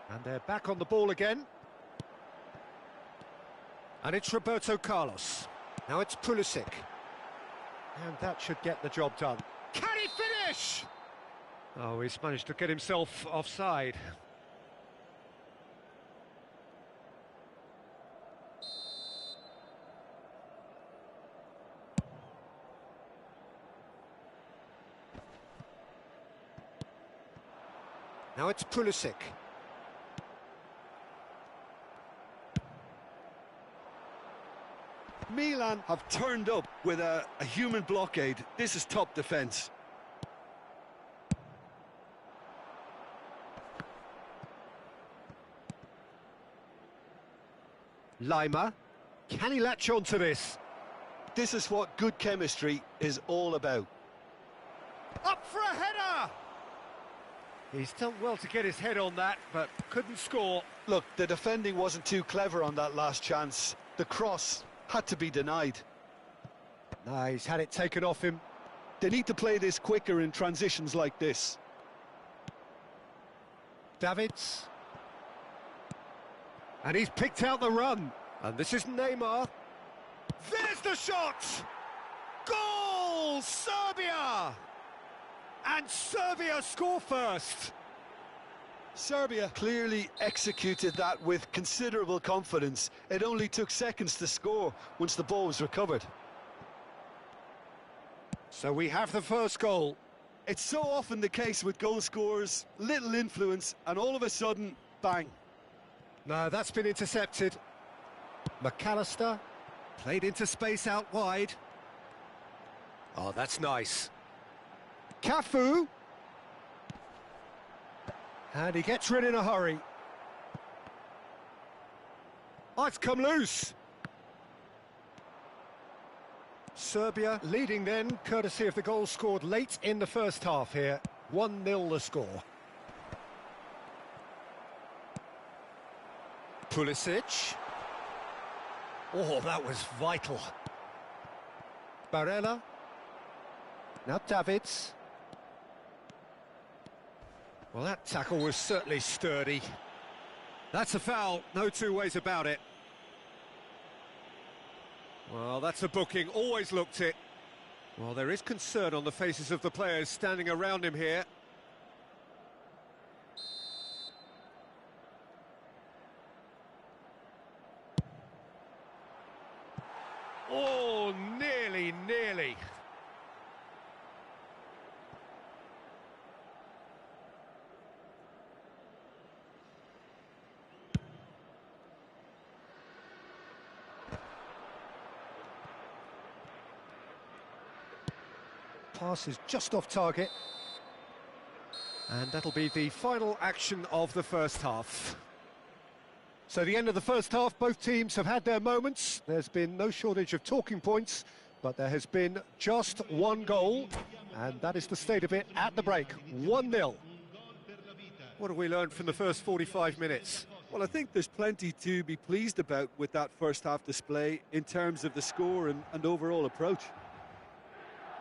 And they're back on the ball again. And it's Roberto Carlos. Now it's Pulisic. And that should get the job done. Can he finish? Oh, he's managed to get himself offside. Now it's Pulisic. Milan have turned up with a human blockade. This is top defence. Lima. Can he latch on to this? This is what good chemistry is all about. Up for a header! He's done well to get his head on that, but couldn't score. Look, the defending wasn't too clever on that last chance. The cross had to be denied. No, he's had it taken off him. They need to play this quicker in transitions like this. Davids. And he's picked out the run. And this is Neymar. There's the shot! Goal! Serbia! And Serbia score first. Serbia clearly executed that with considerable confidence. It only took seconds to score once the ball was recovered. So we have the first goal. It's so often the case with goal scorers, little influence, and all of a sudden, bang. No, that's been intercepted. McAllister played into space out wide. Oh, that's nice. Cafu. And he gets rid in a hurry. Oh, it's come loose. Serbia leading then, courtesy of the goal scored late in the first half here. 1-0 the score. Pulisic. Oh, that was vital. Barella. Now Davids. Well, that tackle was certainly sturdy. That's a foul, no two ways about it. Well, that's a booking, always looked it. Well, there is concern on the faces of the players standing around him here. Oh, nearly. Pass is just off target. And that'll be the final action of the first half. So the end of the first half, both teams have had their moments. There's been no shortage of talking points, but there has been just one goal, and that is the state of it at the break, 1-0. What have we learned from the first 45 minutes? Well, I think there's plenty to be pleased about with that first half display in terms of the score and overall approach.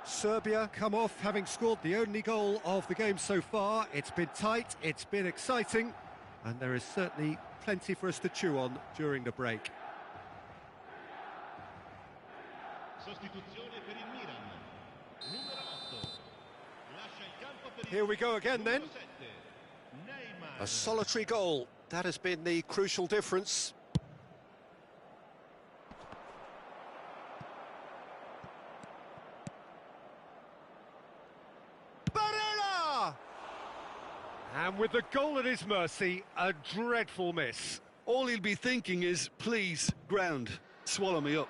Serbia come off having scored the only goal of the game so far. It's been tight, it's been exciting, and there is certainly plenty for us to chew on during the break. Here we go again then. A solitary goal, that has been the crucial difference. And with the goal at his mercy, a dreadful miss. All he'll be thinking is, please, ground, swallow me up.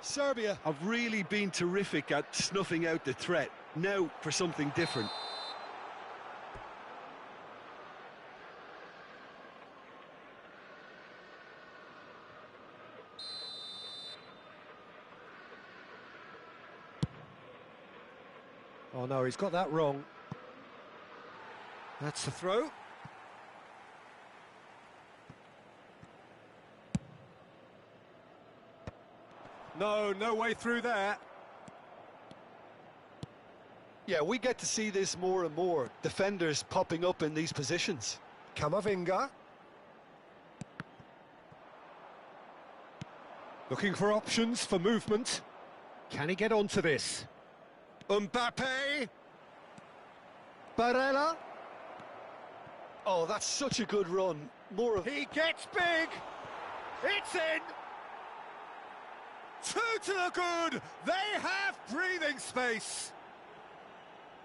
Serbia have really been terrific at snuffing out the threat. Now for something different. Oh no, he's got that wrong. That's the throw. No way through there. Yeah, we get to see this more and more. Defenders popping up in these positions. Camavinga. Looking for options for movement. Can he get onto this? Mbappe. Barella. Oh, that's such a good run. More of... He gets big. It's in. Two to the good. They have breathing space.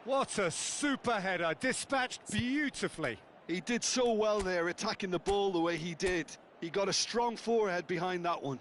What a super header, dispatched beautifully. He did so well there, attacking the ball the way he did. He got a strong forehead behind that one.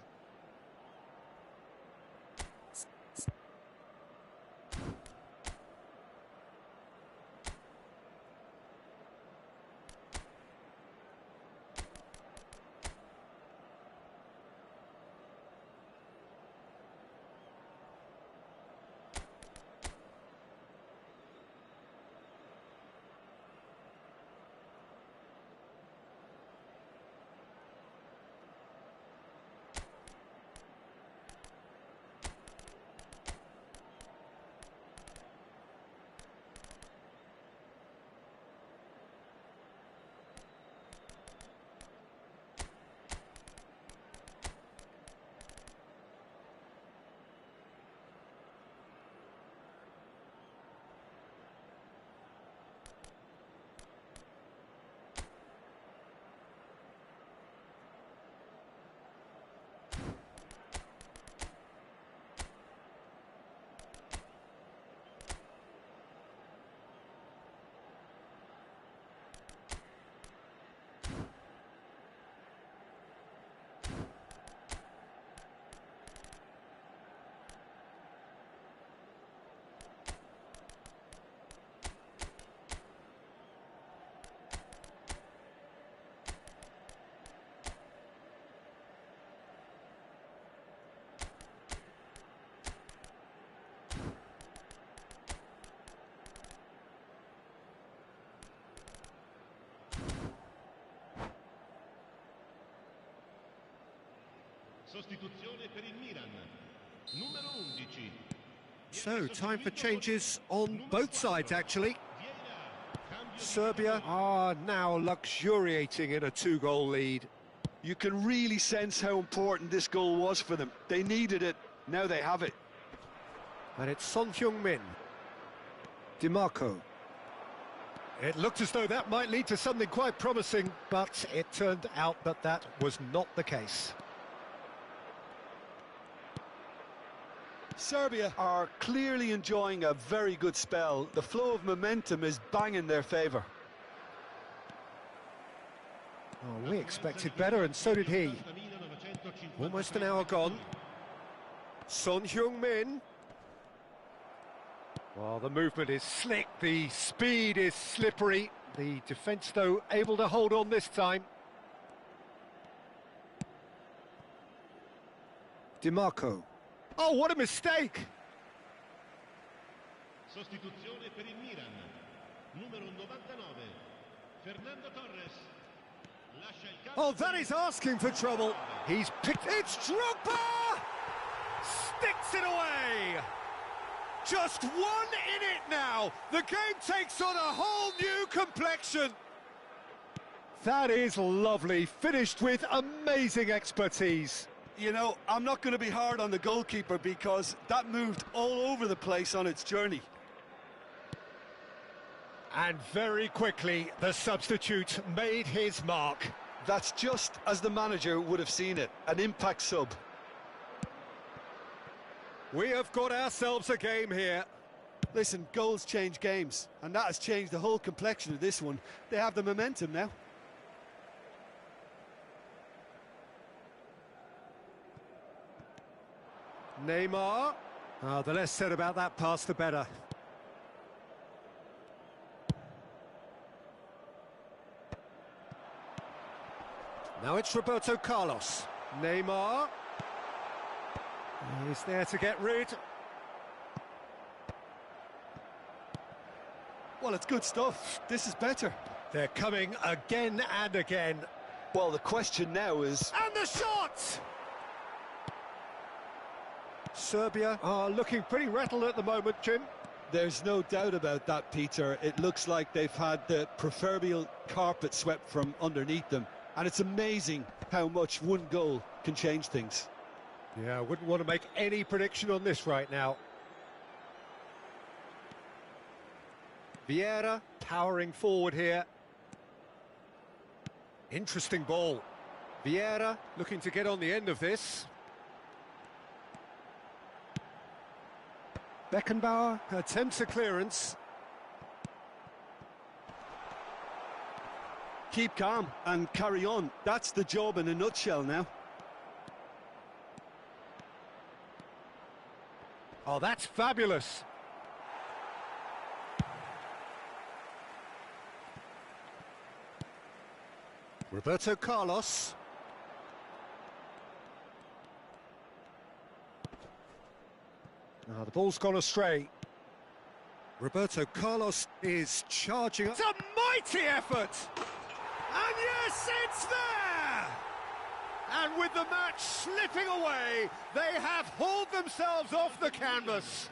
Sostituzione per il Milan. Numero 11. So, time for changes on both sides, actually. Serbia are now luxuriating in a two-goal lead. You can really sense how important this goal was for them. They needed it, now they have it. And it's Son Heung-min. DiMarco. It looked as though that might lead to something quite promising, but it turned out that that was not the case. Serbia are clearly enjoying a very good spell. The flow of momentum is bang in their favour. Oh, we expected better, and so did he. Almost an hour gone. Son Heung-min. Well, the movement is slick, the speed is slippery. The defence, though, able to hold on this time. DiMarco. Oh, what a mistake! Sostituzione per il Milan. Numero 99. Fernando Torres. Lascia il campo. Oh, that is asking for trouble. He's picked... It's Drogba! Sticks it away! Just one in it now. The game takes on a whole new complexion. That is lovely, finished with amazing expertise. You know, I'm not going to be hard on the goalkeeper because that moved all over the place on its journey. And very quickly, the substitute made his mark. That's just as the manager would have seen it, an impact sub. We have got ourselves a game here. Listen, goals change games, and that has changed the whole complexion of this one. They have the momentum now. Neymar. Oh, the less said about that pass, the better. Now it's Roberto Carlos. Neymar. He's there to get rid. Well, it's good stuff. This is better. They're coming again and again. Well, the question now is... And the shot! Serbia are looking pretty rattled at the moment, Jim. There's no doubt about that, Peter. It looks like they've had the proverbial carpet swept from underneath them. And it's amazing how much one goal can change things. Yeah, I wouldn't want to make any prediction on this right now. Vieira powering forward here. Interesting ball. Vieira looking to get on the end of this. Beckenbauer attempts a clearance. Keep calm and carry on. That's the job in a nutshell now. Oh, that's fabulous. Roberto Carlos. The ball's gone astray. Roberto Carlos is charging. It's a mighty effort! And yes, it's there! And with the match slipping away, they have hauled themselves off the canvas.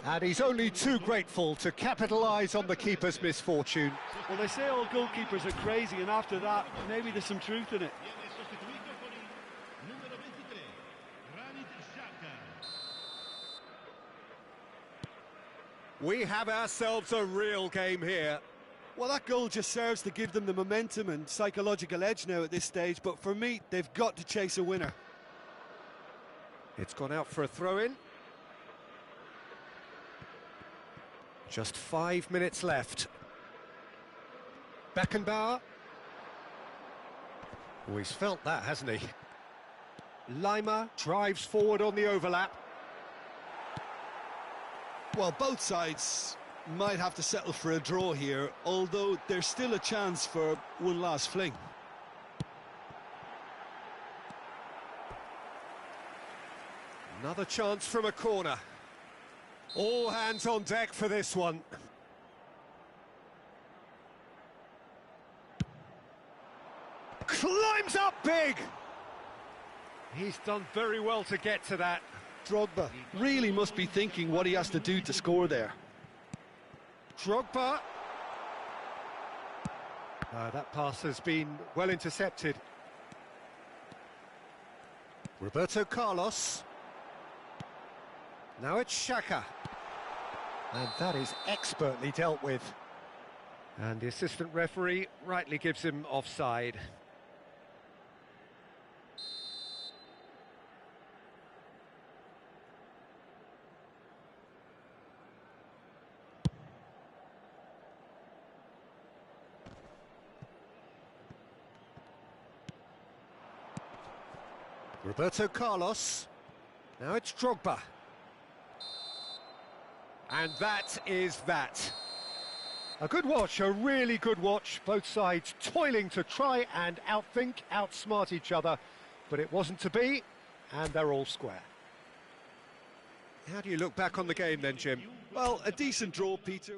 And he's only too grateful to capitalise on the keeper's misfortune. Well, they say all goalkeepers are crazy, and after that, maybe there's some truth in it. We have ourselves a real game here. Well, that goal just serves to give them the momentum and psychological edge now at this stage, but for me, they've got to chase a winner. It's gone out for a throw-in. Just 5 minutes left. Beckenbauer. Oh, he's felt that, hasn't he? Lima drives forward on the overlap. Well, both sides might have to settle for a draw here, although there's still a chance for one last fling. Another chance from a corner. All hands on deck for this one. Climbs up big! He's done very well to get to that. Drogba really must be thinking what he has to do to score there. Drogba. That pass has been well intercepted. Roberto Carlos. Now it's Xhaka. And that is expertly dealt with. And the assistant referee rightly gives him offside. Roberto Carlos. Now it's Drogba. And that is that. A good watch, a really good watch. Both sides toiling to try and outthink, outsmart each other. But it wasn't to be, and they're all square. How do you look back on the game then, Jim? Well, a decent draw, Peter.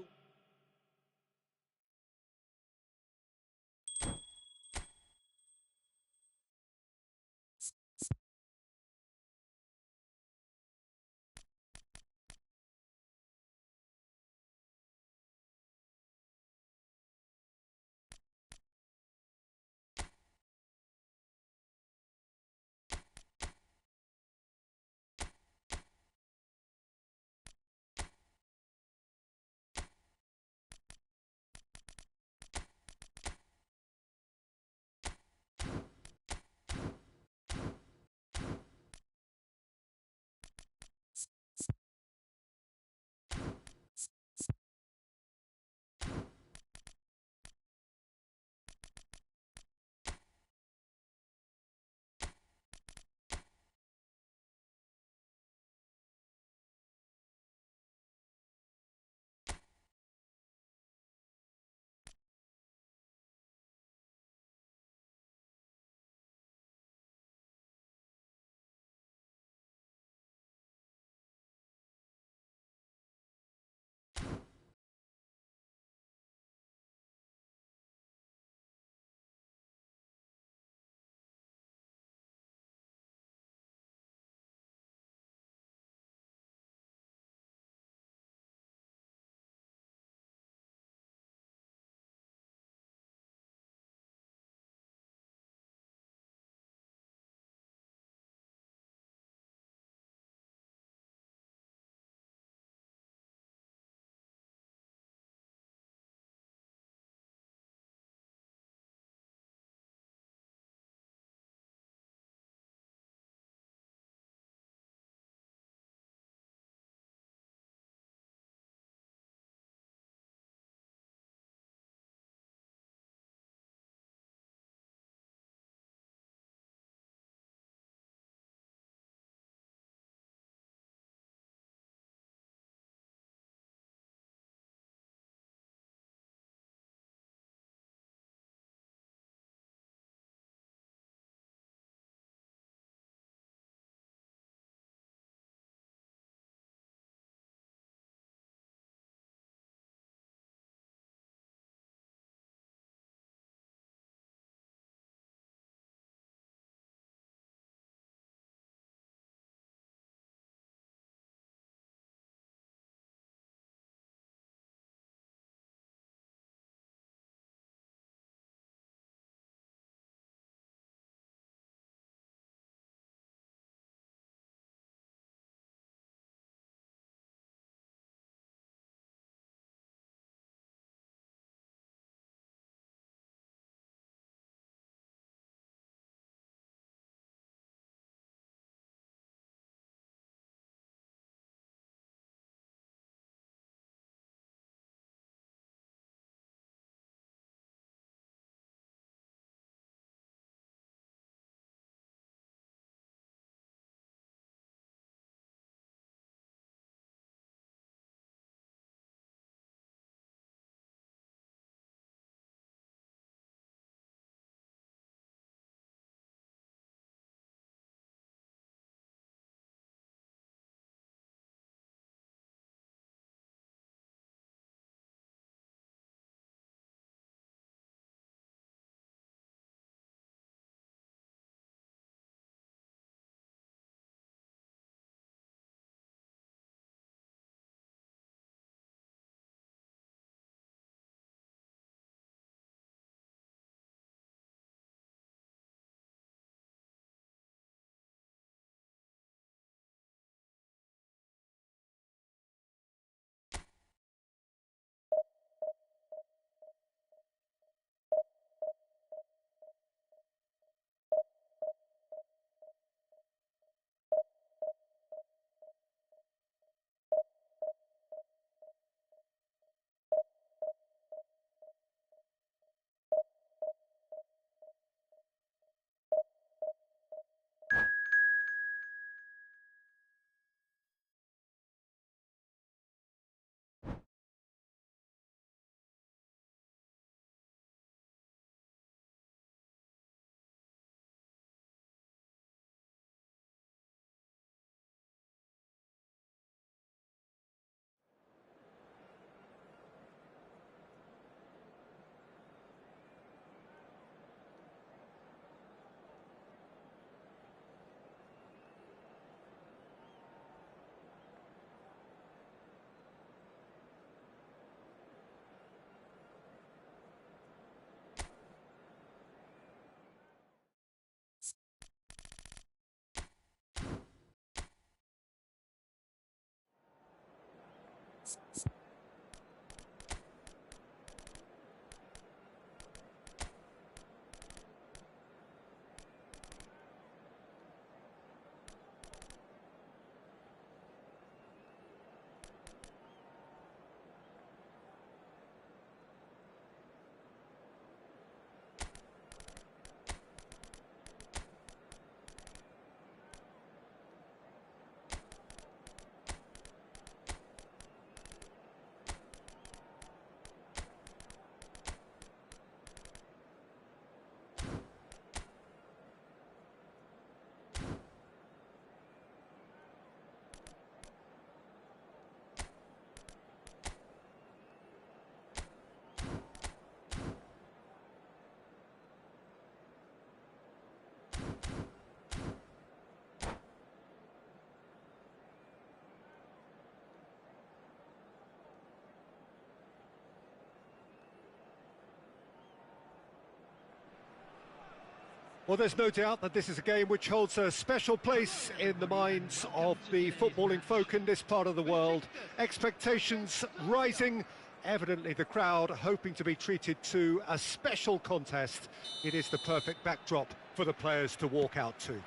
Well, there's no doubt that this is a game which holds a special place in the minds of the footballing folk in this part of the world. Expectations rising, evidently the crowd hoping to be treated to a special contest. It is the perfect backdrop for the players to walk out to.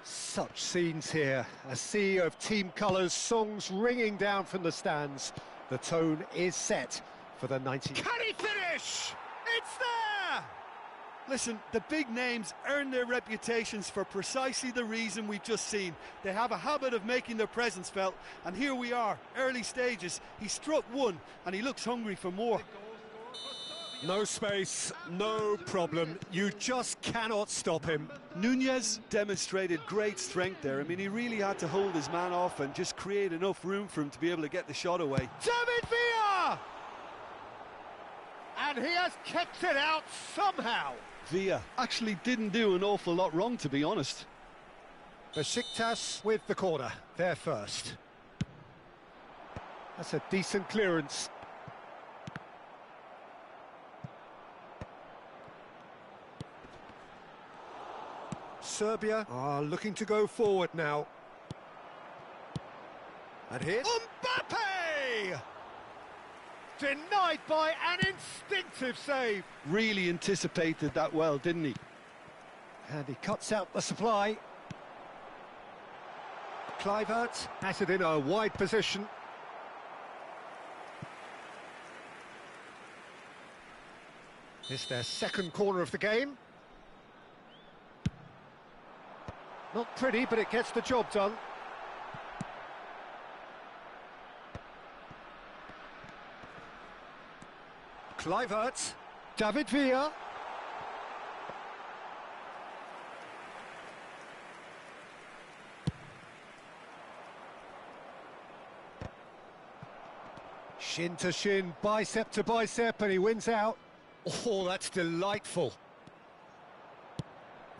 Such scenes here, a sea of team colours, songs ringing down from the stands. The tone is set for the 90. Can he finish? It's there! Listen, the big names earn their reputations for precisely the reason we've just seen. They have a habit of making their presence felt, and here we are, early stages. He struck one, and he looks hungry for more. No space, no problem. You just cannot stop him. Nunez demonstrated great strength there. I mean, he really had to hold his man off and just create enough room for him to be able to get the shot away. David Villa! And he has kept it out somehow. Villa actually didn't do an awful lot wrong, to be honest. Besiktas with the corner, there first. That's a decent clearance. Serbia are looking to go forward now. And here, Mbappe! Denied by an instinctive save. Really anticipated that well, didn't he? And he cuts out the supply. Kluivert has it in a wide position. It's their second corner of the game. Not pretty, but it gets the job done. Kluivert, David Villa. Shin to shin, bicep to bicep, and he wins out. Oh, that's delightful.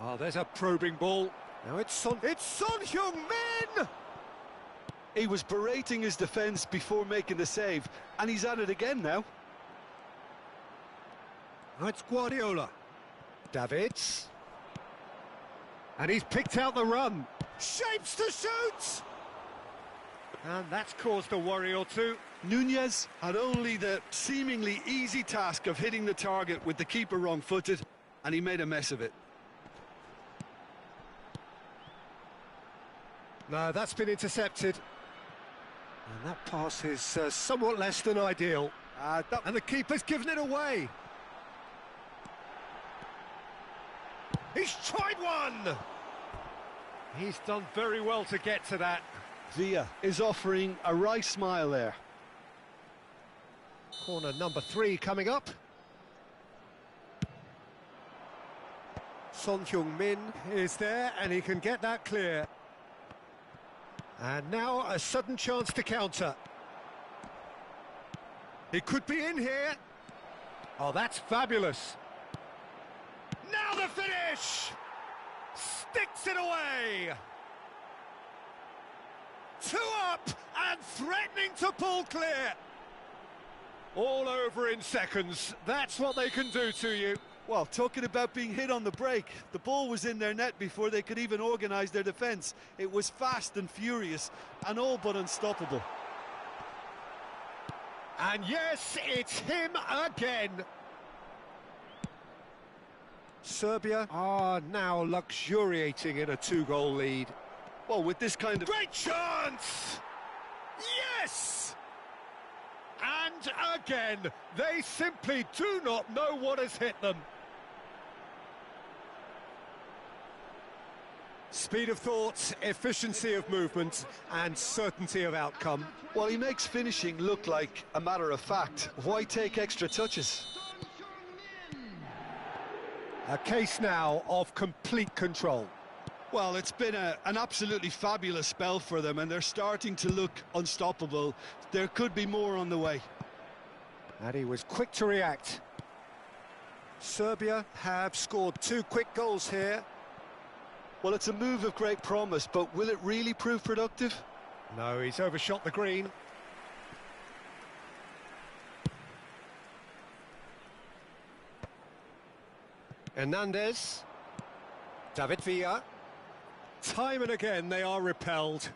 Oh, there's a probing ball. Now it's Son Heung-min! He was berating his defence before making the save, and he's at it again now. Now it's Guardiola. Davids. And he's picked out the run. Shapes to shoot! And that's caused a worry or two. Nunez had only the seemingly easy task of hitting the target with the keeper wrong-footed, and he made a mess of it. No, that's been intercepted. And that pass is somewhat less than ideal. And the keeper's given it away. He's tried one! He's done very well to get to that. Villa is offering a wry smile there. Corner number 3 coming up. Son Heung-min is there, and he can get that clear. And now a sudden chance to counter. He could be in here. Oh, that's fabulous. Now the finish! Sticks it away! 2 up and threatening to pull clear. All over in seconds. That's what they can do to you. Well, talking about being hit on the break, the ball was in their net before they could even organise their defence. It was fast and furious and all but unstoppable. And yes, it's him again. Serbia are now luxuriating in a 2-goal lead. Well, with this kind of... Great chance! Yes! And again, they simply do not know what has hit them. Speed of thought, efficiency of movement, and certainty of outcome. Well, he makes finishing look like a matter of fact. Why take extra touches? A case now of complete control. Well, it's been an absolutely fabulous spell for them, and they're starting to look unstoppable. There could be more on the way. And he was quick to react. Serbia have scored 2 quick goals here. Well, it's a move of great promise, but will it really prove productive? No, he's overshot the green. Hernandez. David Villa. Time and again they are repelled.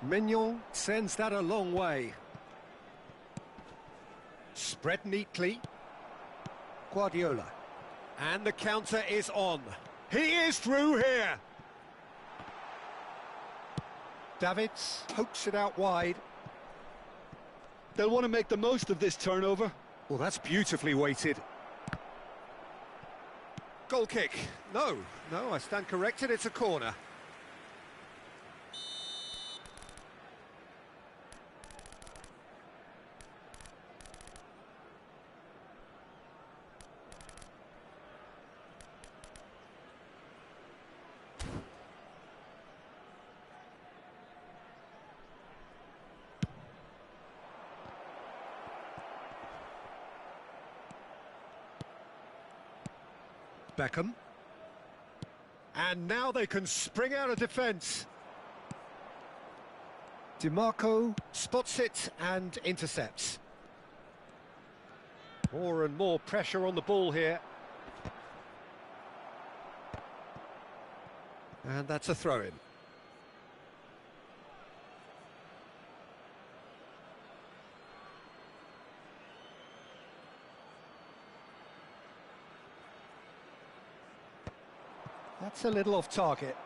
Mignon sends that a long way. Spread neatly. Guardiola. And the counter is on. He is through here. Davids pokes it out wide. They'll want to make the most of this turnover. Well, that's beautifully weighted. Goal kick. No, I stand corrected, it's a corner. Beckham. And now they can spring out of defence. DiMarco spots it and intercepts. More and more pressure on the ball here. And that's a throw-in. That's a little off target.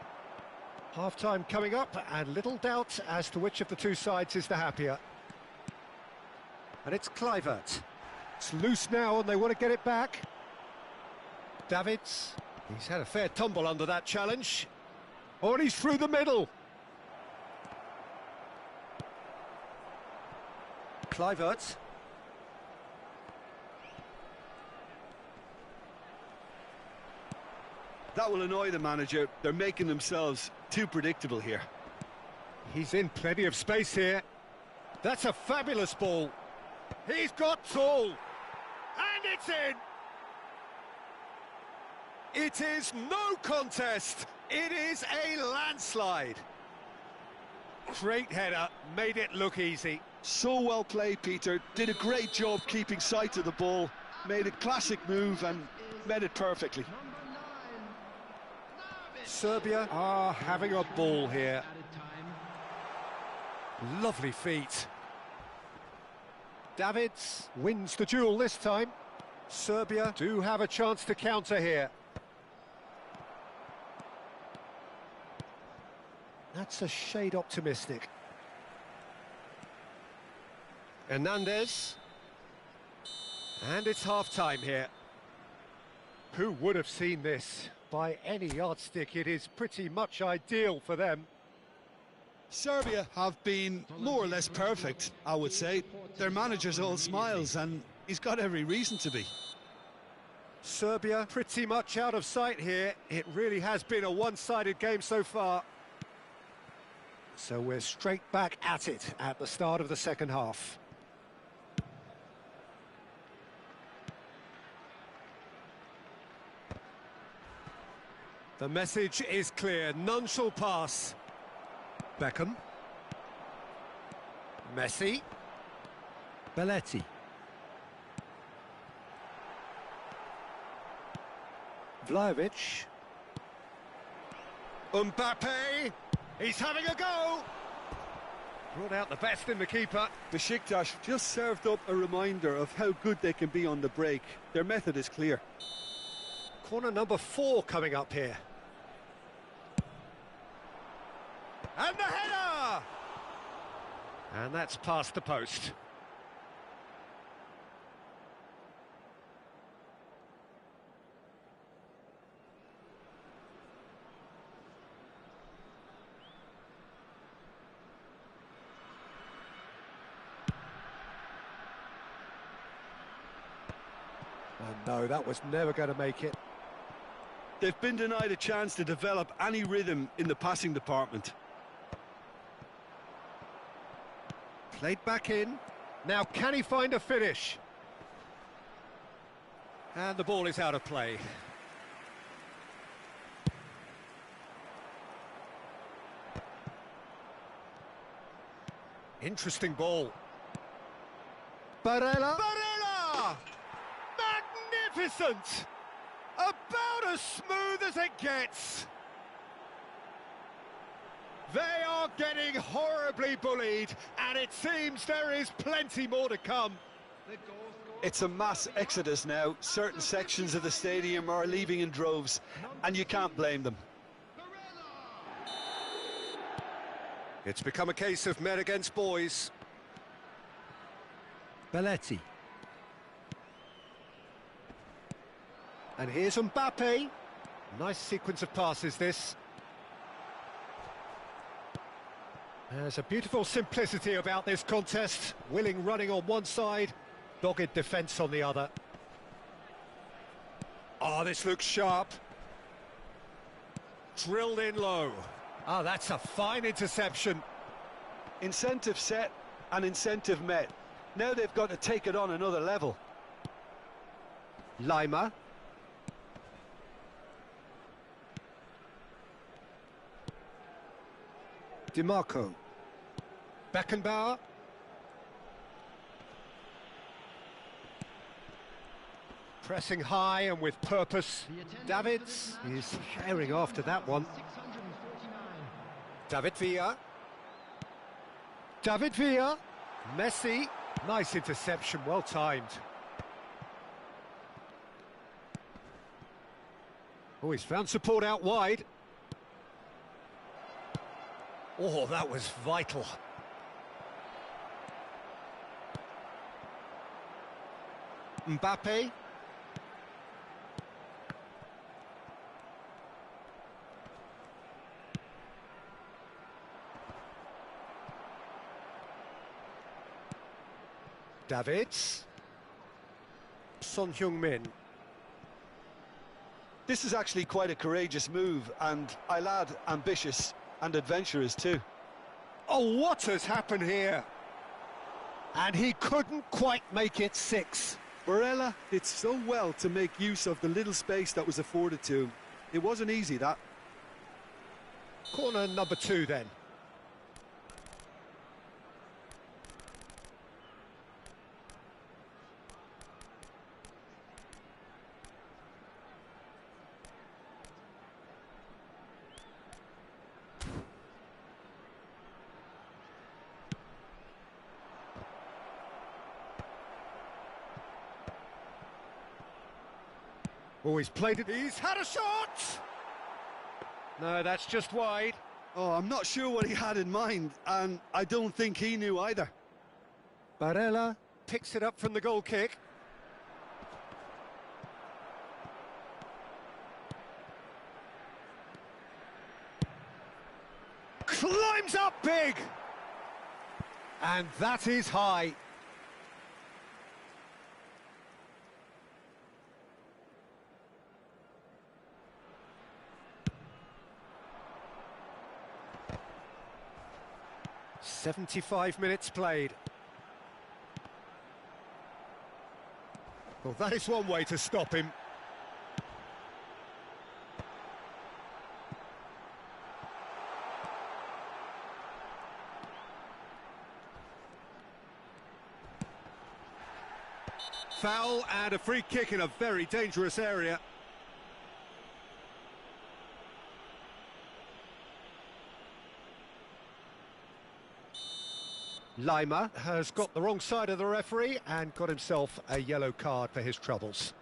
Half-time coming up, and little doubt as to which of the two sides is the happier. And it's Kluivert. It's loose now, and they want to get it back. Davids. He's had a fair tumble under that challenge. Oh, and he's through the middle. Kluivert. That will annoy the manager. They're making themselves too predictable here. He's in plenty of space here. That's a fabulous ball. He's got tall. And it's in. It is no contest. It is a landslide. Great header, made it look easy. So well played, Peter. Did a great job keeping sight of the ball. Made a classic move and made it perfectly. Serbia are having a ball here. Lovely feet. Davids wins the duel this time. Serbia do have a chance to counter here. That's a shade optimistic. Hernandez. And it's half-time here. Who would have seen this? By any yardstick, it is pretty much ideal for them. Serbia have been more or less perfect, I would say. Their manager's all smiles, and he's got every reason to be. Serbia pretty much out of sight here. It really has been a one-sided game so far. So we're straight back at it at the start of the second half. The message is clear, none shall pass. Beckham. Messi. Belletti. Vlahovic. Mbappe. He's having a go. Brought out the best in the keeper. Besiktas just served up a reminder of how good they can be on the break. Their method is clear. Corner number 4 coming up here. And the header! And that's past the post. And no, that was never going to make it. They've been denied a chance to develop any rhythm in the passing department. Played back in. Now can he find a finish? And the ball is out of play. Interesting ball. Barella. Barella! Magnificent! About as smooth as it gets. They are getting horribly bullied, and it seems there is plenty more to come. It's a mass exodus now. Certain sections of the stadium are leaving in droves, and you can't blame them. It's become a case of men against boys. Belletti. And here's Mbappe. Nice sequence of passes, this. There's a beautiful simplicity about this contest. Willing running on one side, dogged defence on the other. Oh, this looks sharp. Drilled in low. Oh, that's a fine interception. Incentive set and incentive met. Now they've got to take it on another level. Lima. DiMarco. Beckenbauer. Pressing high and with purpose. Davids is herring after that one. David Villa. David Villa. Messi. Nice interception, well timed. Oh, he's found support out wide. Oh, that was vital. Mbappe. Davids. Son Heung-min. This is actually quite a courageous move, and I'll add ambitious and adventurous too. Oh, what has happened here? And he couldn't quite make it 6. Barella did so well to make use of the little space that was afforded to him. It wasn't easy, that. Corner number 2 then. Oh, he's played it. He's had a shot! No, that's just wide. Oh, I'm not sure what he had in mind, and I don't think he knew either. Barella picks it up from the goal kick. Climbs up big! And that is high. "75 minutes played." Well, that is one way to stop him. Foul and a free kick in a very dangerous area. Lima has got the wrong side of the referee and got himself a yellow card for his troubles.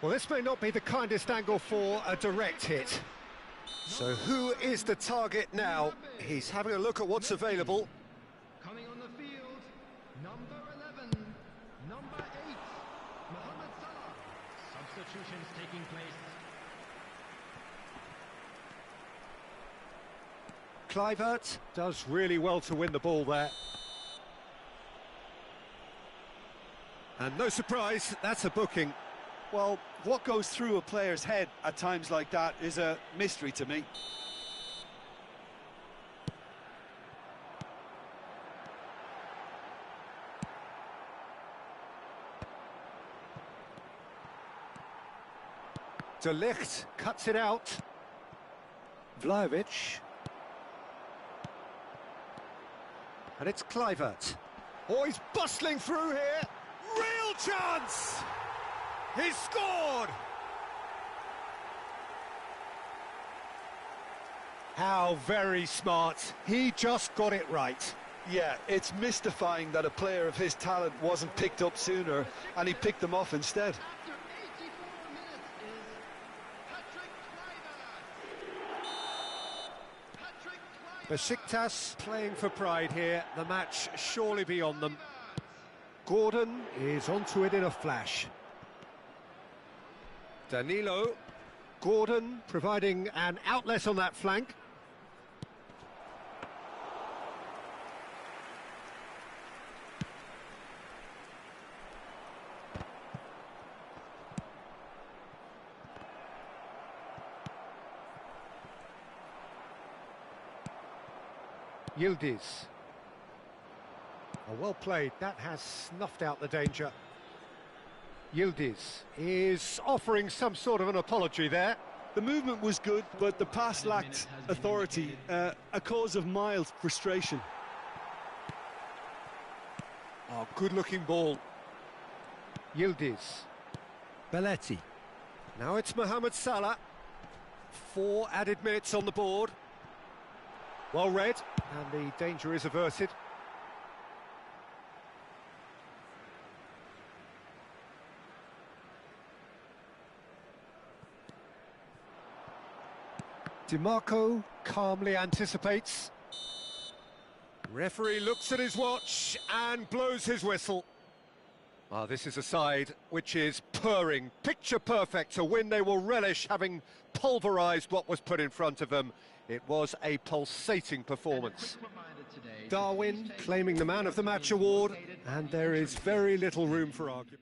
Well, this may not be the kindest angle for a direct hit. So who is the target now? He's having a look at what's available. Coming on the field, number 11, number 8, Mohamed Salah. Substitutions taking place. Kluivert does really well to win the ball there. And no surprise, that's a booking. Well, what goes through a player's head at times like that is a mystery to me. De Ligt cuts it out. Vlahovic. And it's Kluivert. Oh, he's bustling through here. Real chance! He's scored! How very smart. He just got it right. Yeah, it's mystifying that a player of his talent wasn't picked up sooner, and he picked them off instead. After 84 minutes is Patrick Kluivert. Besiktas playing for pride here. The match surely beyond them. Gordon is onto it in a flash. Danilo. Gordon providing an outlet on that flank. Yildiz. Oh, well played. That has snuffed out the danger. Yildiz is offering some sort of an apology there. The movement was good, but the pass lacked authority, a cause of mild frustration. Oh, good-looking ball. Yildiz. Belletti. Now it's Mohamed Salah. 4 added minutes on the board. Well read, and the danger is averted. DiMarco calmly anticipates. Referee looks at his watch and blows his whistle. Ah, this is a side which is purring, picture perfect, a win they will relish, having pulverised what was put in front of them. It was a pulsating performance. Darwin claiming the Man of the Match award, and there is very little room for argument.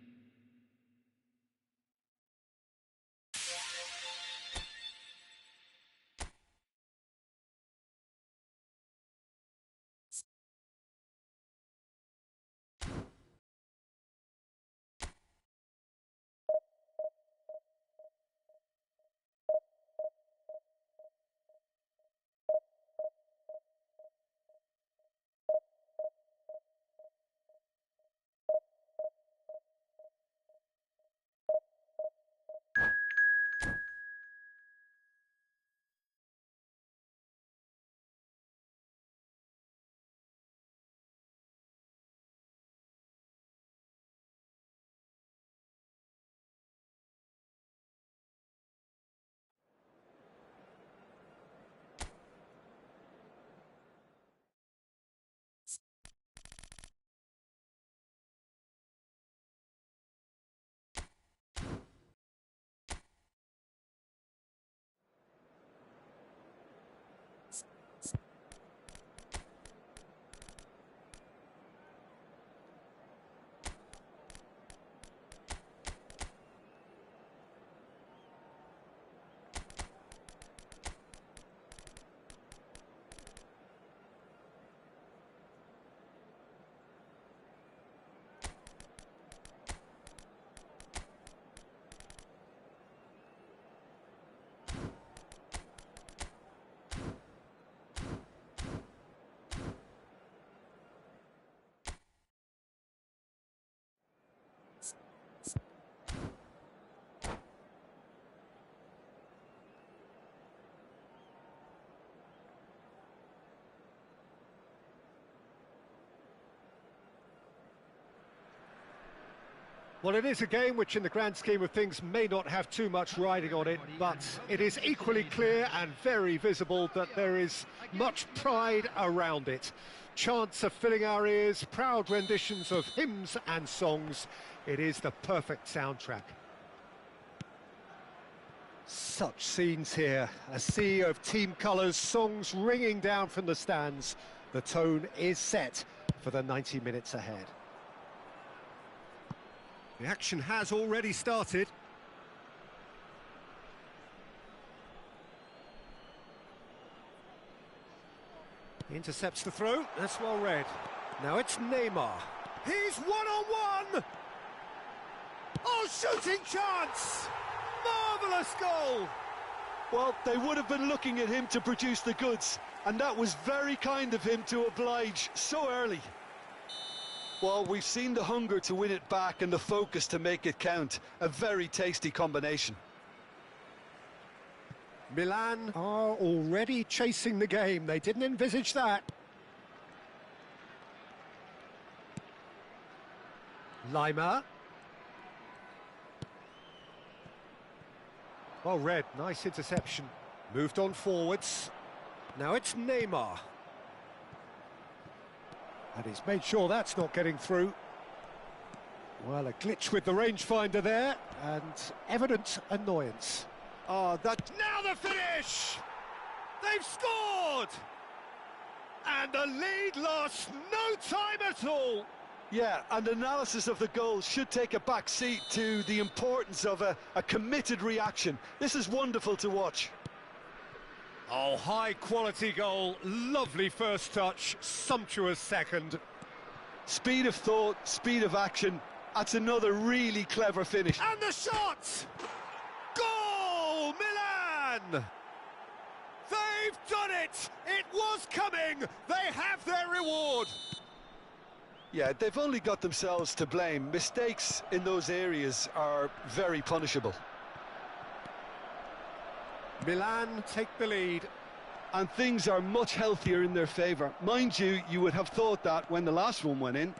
Well, it is a game which in the grand scheme of things may not have too much riding on it, but it is equally clear and very visible that there is much pride around it. Chants are filling our ears, proud renditions of hymns and songs. It is the perfect soundtrack. Such scenes here, a sea of team colours, songs ringing down from the stands. The tone is set for the 90 minutes ahead. The action has already started. Intercepts the throw, that's well read. Now it's Neymar. He's one-on-one! Oh, shooting chance! Marvellous goal! Well, they would have been looking at him to produce the goods, and that was very kind of him to oblige so early. Well, we've seen the hunger to win it back and the focus to make it count. A very tasty combination. Milan are already chasing the game. They didn't envisage that. Lima. Well read, nice interception. Moved on forwards. Now it's Neymar. And he's made sure that's not getting through. Well, a glitch with the rangefinder there, and evident annoyance. Oh, that... Now the finish! They've scored! And the lead lost no time at all. Yeah, and analysis of the goal should take a back seat to the importance of a committed reaction. This is wonderful to watch. Oh, high-quality goal, lovely first touch, sumptuous second. Speed of thought, speed of action, that's another really clever finish. And the shot! Goal, Milan! They've done it! It was coming! They have their reward! Yeah, they've only got themselves to blame. Mistakes in those areas are very punishable. Milan take the lead. And things are much healthier in their favour. Mind you, you would have thought that when the last one went in.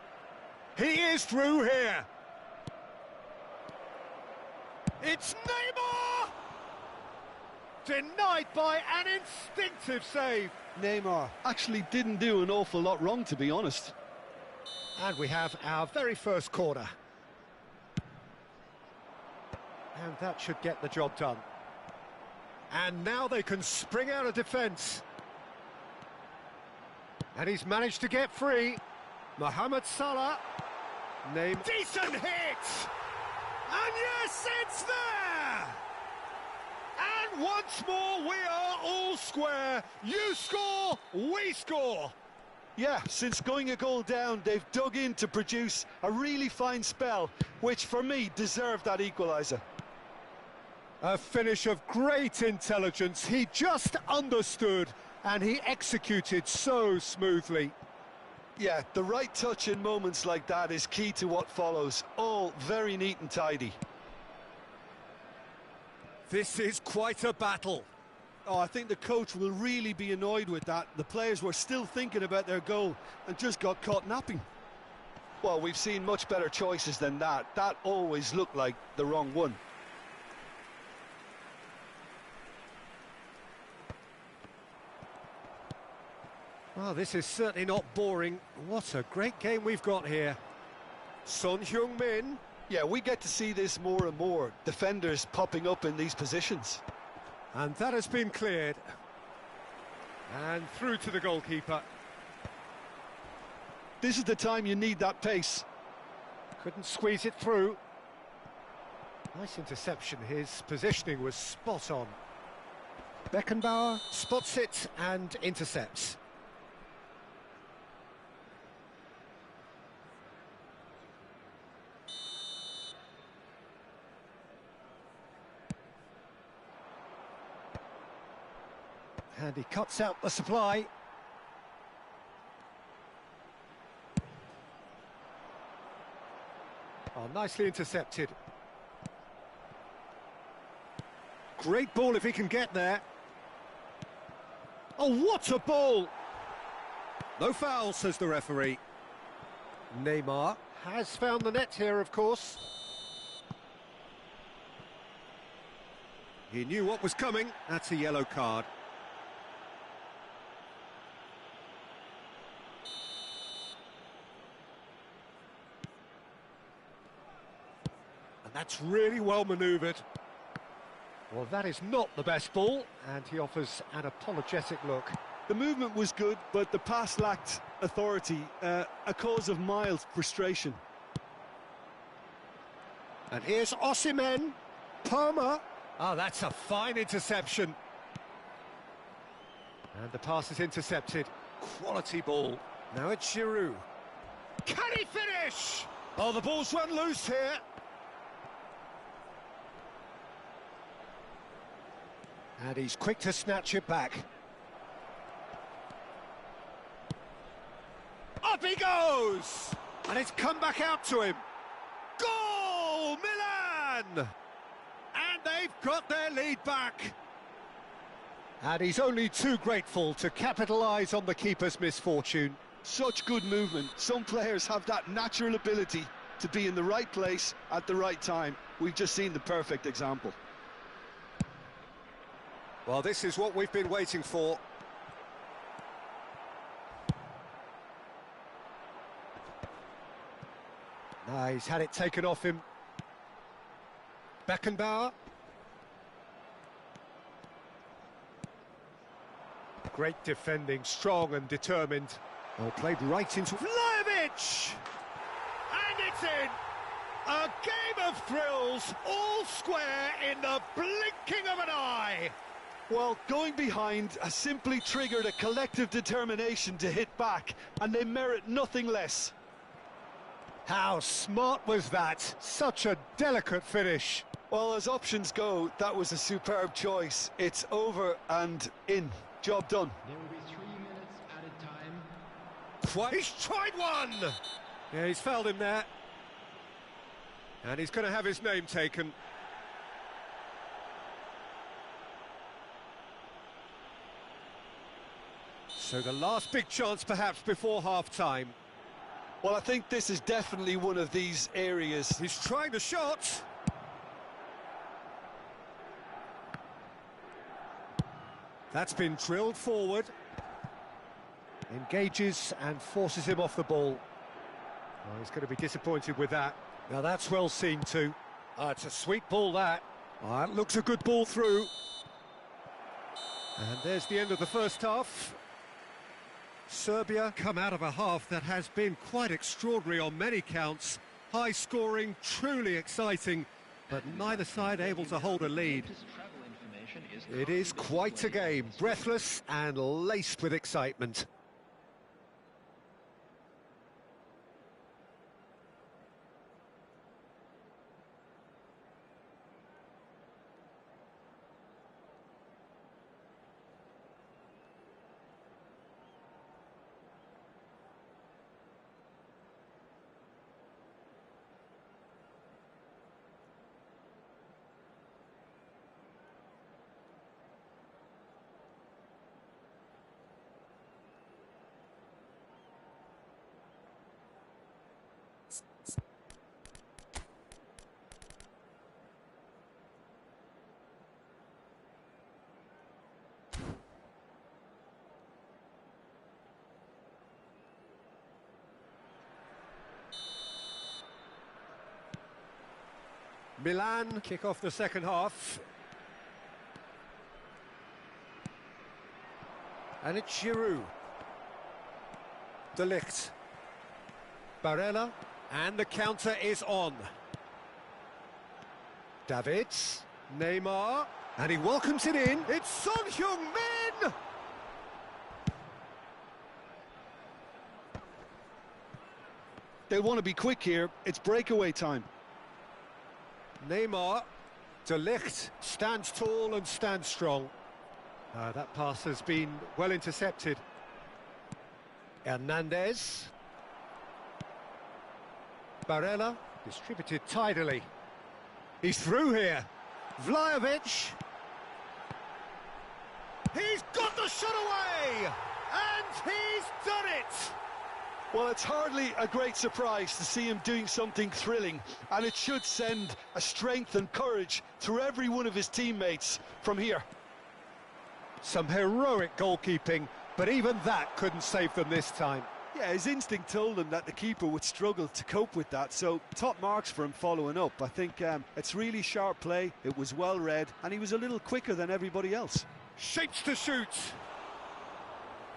He is through here. It's Neymar! Denied by an instinctive save. Neymar actually didn't do an awful lot wrong, to be honest. And we have our very first corner. And that should get the job done. And now they can spring out of defence. And he's managed to get free. Mohamed Salah. Decent hit! And yes, it's there! And once more we are all square. You score, we score. Yeah, since going a goal down, they've dug in to produce a really fine spell, which for me deserved that equaliser. A finish of great intelligence. He just understood and he executed so smoothly. Yeah, the right touch in moments like that is key to what follows. All very neat and tidy. This is quite a battle. Oh, I think the coach will really be annoyed with that. The players were still thinking about their goal and just got caught napping. Well, we've seen much better choices than that. That always looked like the wrong one. Well, this is certainly not boring. What a great game we've got here. Son Heung-min. Yeah, we get to see this more and more. Defenders popping up in these positions. And that has been cleared. And through to the goalkeeper. This is the time you need that pace. Couldn't squeeze it through. Nice interception. His positioning was spot on. Beckenbauer spots it and intercepts. And he cuts out the supply. Oh, nicely intercepted. Great ball if he can get there. Oh, what a ball! No foul, says the referee. Neymar has found the net here, of course. He knew what was coming. That's a yellow card. And that's really well manoeuvred. Well, that is not the best ball, and he offers an apologetic look. The movement was good, but the pass lacked authority, a cause of mild frustration. And here's Osimhen. Palmer. Oh, that's a fine interception. And the pass is intercepted. Quality ball. Now it's Giroud. Can he finish? Oh, the ball's run loose here. And he's quick to snatch it back. Up he goes! And it's come back out to him. Goal, Milan! And they've got their lead back. And he's only too grateful to capitalise on the keeper's misfortune. Such good movement. Some players have that natural ability to be in the right place at the right time. We've just seen the perfect example. Well, this is what we've been waiting for. Now he's had it taken off him. Beckenbauer. Great defending, strong and determined. Well, played right into Vlahovic! And it's in! A game of thrills, all square in the blinking of an eye! Well, going behind has simply triggered a collective determination to hit back, and they merit nothing less. How smart was that? Such a delicate finish. Well, as options go, that was a superb choice. It's over and in. Job done. There will be 3 minutes added time. He's tried one! Yeah, he's fouled him there. And he's going to have his name taken. So the last big chance perhaps before half-time. Well, I think this is definitely one of these areas. He's trying the shot. That's been drilled forward. Engages and forces him off the ball. Oh, he's going to be disappointed with that. Now that's well seen too. Oh, it's a sweet ball that. Oh, that looks a good ball through. And there's the end of the first half. Serbia come out of a half that has been quite extraordinary on many counts. High scoring, truly exciting, but neither side able to hold a lead. It is quite a game, breathless and laced with excitement. Milan kick off the second half. And it's Giroud. De Ligt. Barella. And the counter is on. Davids. Neymar. And he welcomes it in. It's Son Heung-min! They'll want to be quick here. It's breakaway time. Neymar, De Ligt stands tall and stands strong. That pass has been well intercepted. Hernandez. Barella, distributed tidily. He's through here. Vlahovic. He's got the shot away! And he's done it! Well, it's hardly a great surprise to see him doing something thrilling, and it should send a strength and courage through every one of his teammates from here. Some heroic goalkeeping, but even that couldn't save them this time. Yeah, his instinct told him that the keeper would struggle to cope with that, so top marks for him following up. I think it's really sharp play, it was well read, and he was a little quicker than everybody else. Shapes to shoot.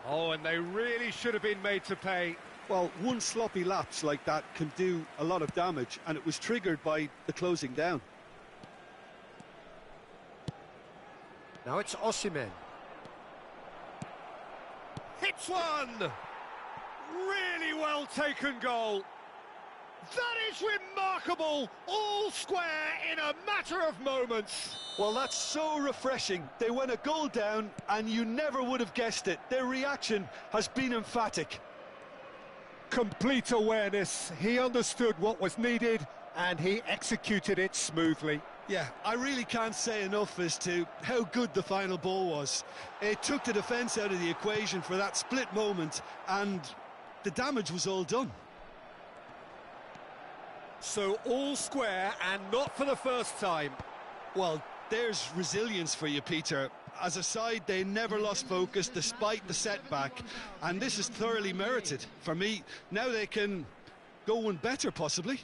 Oh, and they really should have been made to pay. Well, one sloppy lapse like that can do a lot of damage, and it was triggered by the closing down. Now it's Osimhen. Hits one! Really well taken goal. That is remarkable! All square in a matter of moments. Well, that's so refreshing. They went a goal down, and you never would have guessed it. Their reaction has been emphatic. Complete awareness. He understood what was needed, and he executed it smoothly. Yeah, I really can't say enough as to how good the final ball was. It took the defence out of the equation for that split moment, and the damage was all done. So all square, and not for the first time. Well, there's resilience for you, Peter. As a side, they never lost focus despite the setback, and this is thoroughly merited. For me, now they can go one better, possibly.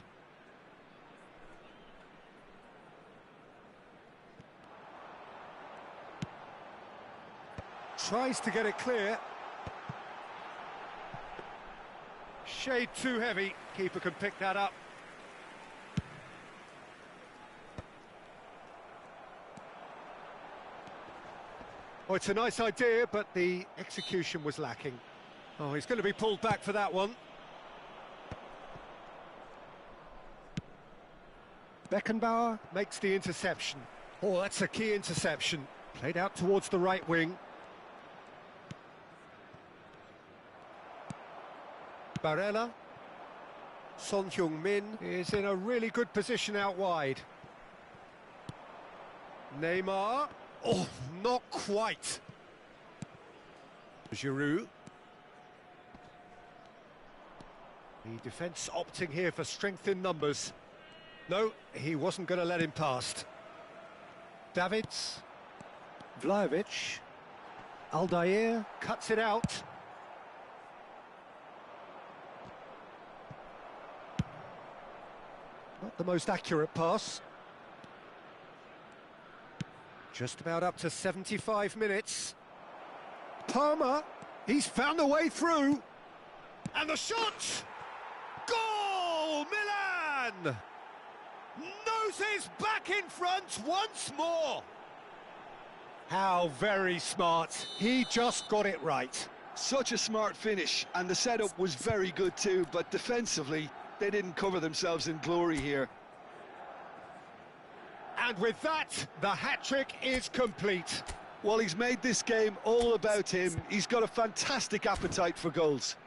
Tries to get it clear. Shade too heavy. Keeper can pick that up. Oh, it's a nice idea, but the execution was lacking. Oh, he's going to be pulled back for that one. Beckenbauer makes the interception. Oh, that's a key interception. Played out towards the right wing. Barella. Son Heung-min is in a really good position out wide. Neymar. Oh, not quite. Giroud. The defence opting here for strength in numbers. No, he wasn't going to let him past. Davids. Vlahovic. Aldair cuts it out. Not the most accurate pass. Just about up to 75 minutes. Palmer, he's found a way through. And the shot! Goal! Milan! Noses back in front once more. How very smart. He just got it right. Such a smart finish, and the setup was very good too, but defensively, they didn't cover themselves in glory here. And with that, the hat-trick is complete. Well, he's made this game all about him. He's got a fantastic appetite for goals.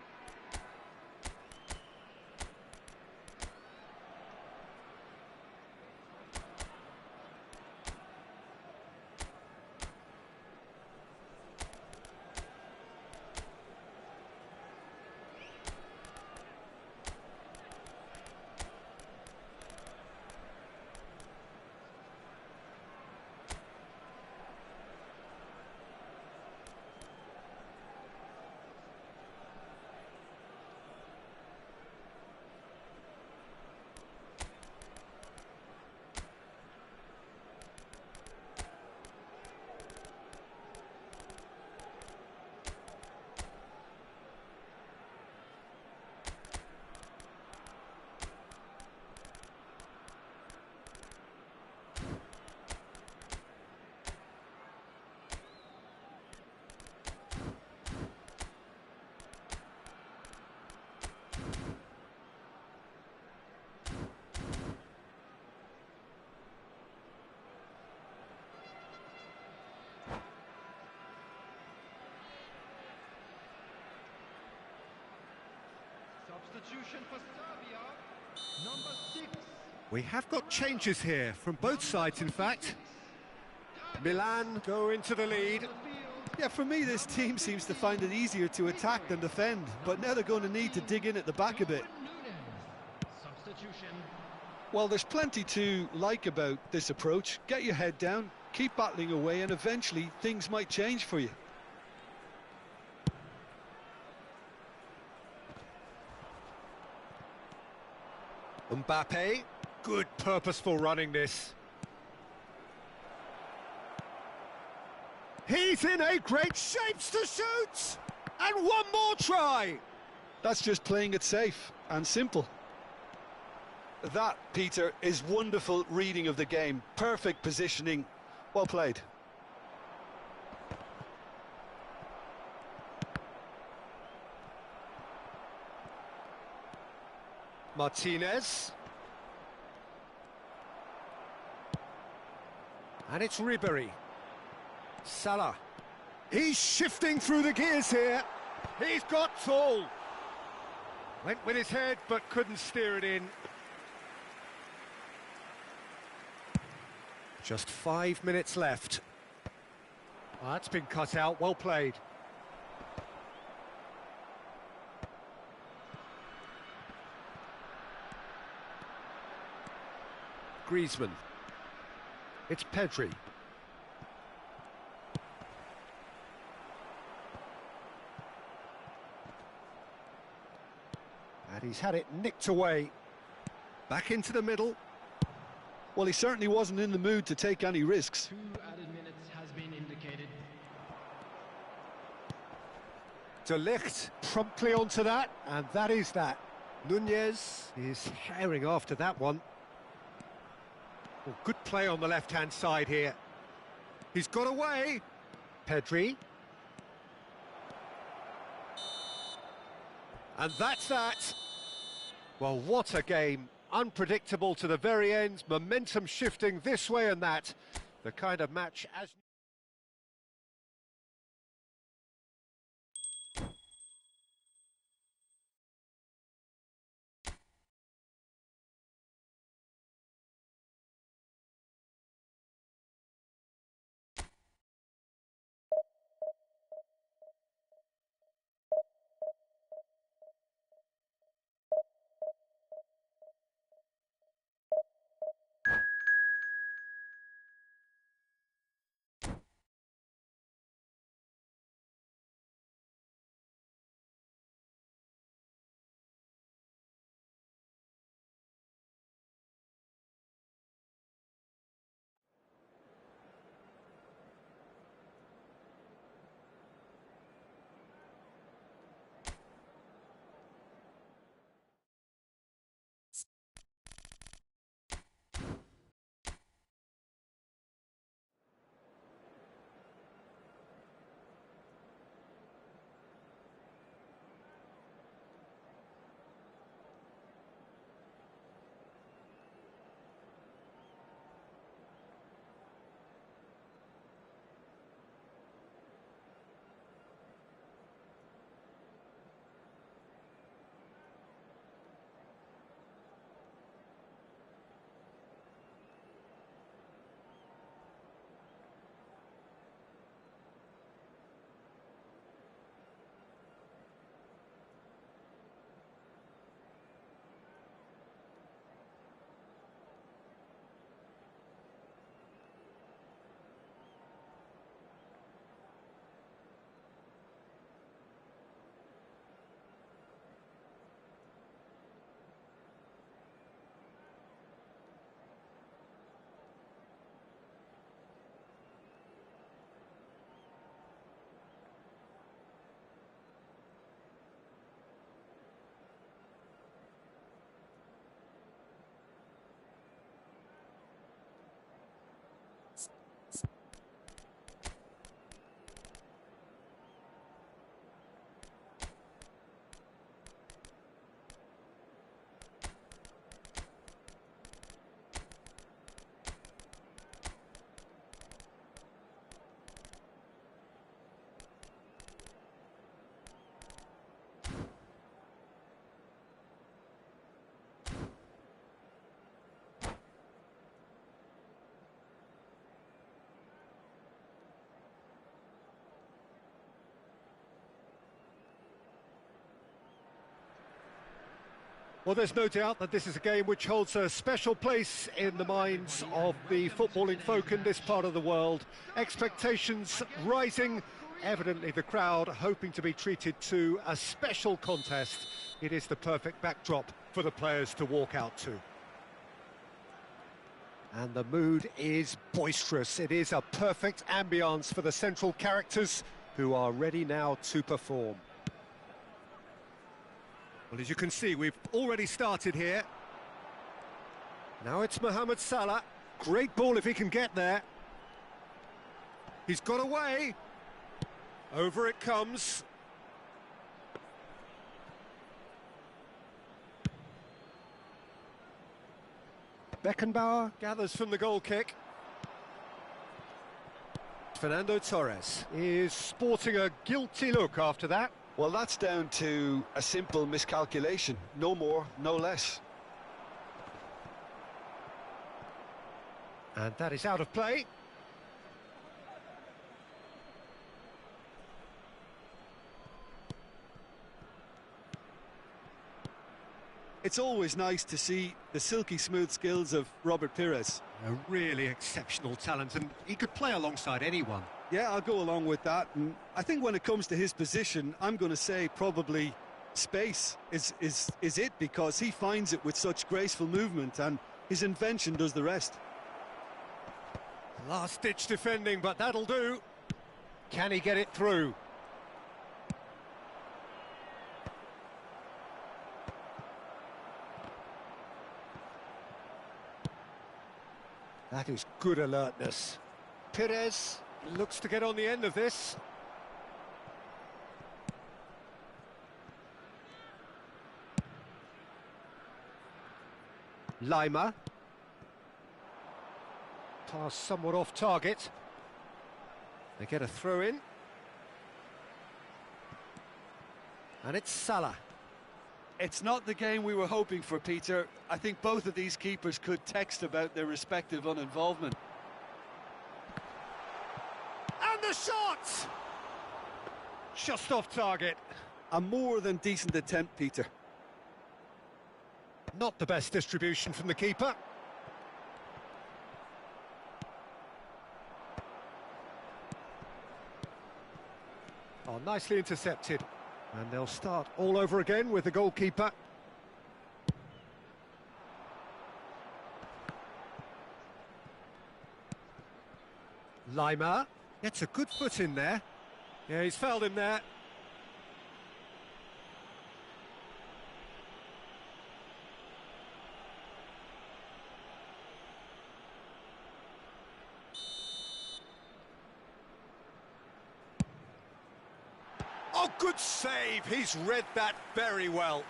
Substitution for Serbia, number 6. We have got changes here from both sides, in fact. Milan go into the lead. On the field, Yeah, for me, this team seems to find it easier to attack than defend, but now they're going to need to dig in at the back a bit. Substitution. Well, there's plenty to like about this approach. Get your head down, keep battling away, and eventually things might change for you. Mbappe, good purposeful running this. He's in a great shape to shoot! And one more try! That's just playing it safe and simple. That, Peter, is wonderful reading of the game. Perfect positioning. Well played. Martinez. And it's Ribery. Salah. He's shifting through the gears here. He's got tall. Went with his head, but couldn't steer it in. Just 5 minutes left. Oh, that's been cut out. Well played. Griezmann. It's Pedri. And he's had it nicked away. Back into the middle. Well, he certainly wasn't in the mood to take any risks. 2 added minutes has been indicated. De Ligt promptly onto that, and that is that. Nunez is herring after that one. Well, good play on the left-hand side here. He's got away. Pedri. And that's that. Well, what a game. Unpredictable to the very end. Momentum shifting this way and that. The kind of match as... Well, there's no doubt that this is a game which holds a special place in the minds of the footballing folk in this part of the world. Expectations rising, evidently the crowd hoping to be treated to a special contest. It is the perfect backdrop for the players to walk out to. And the mood is boisterous. It is a perfect ambience for the central characters who are ready now to perform. Well, as you can see, we've already started here. Now it's Mohamed Salah. Great ball if he can get there. He's got away. Over it comes. Beckenbauer gathers from the goal kick. Fernando Torres is sporting a guilty look after that. Well, that's down to a simple miscalculation. No more, no less. And that is out of play. It's always nice to see the silky smooth skills of Robert Pires. A really exceptional talent, and he could play alongside anyone. Yeah, I'll go along with that. And I think when it comes to his position, I'm going to say probably space is it, because he finds it with such graceful movement, and his invention does the rest. Last-ditch defending, but that'll do. Can he get it through? That is good alertness. Pires looks to get on the end of this. Lima. Pass somewhat off target. They get a throw in. And it's Salah. It's not the game we were hoping for, Peter. I think both of these keepers could text about their respective uninvolvement. And the shot! Just off target. A more than decent attempt, Peter. Not the best distribution from the keeper. Oh, nicely intercepted. And they'll start all over again with the goalkeeper. Lima gets a good foot in there. Yeah, he's fouled him there. Oh, good save. He's read that very well.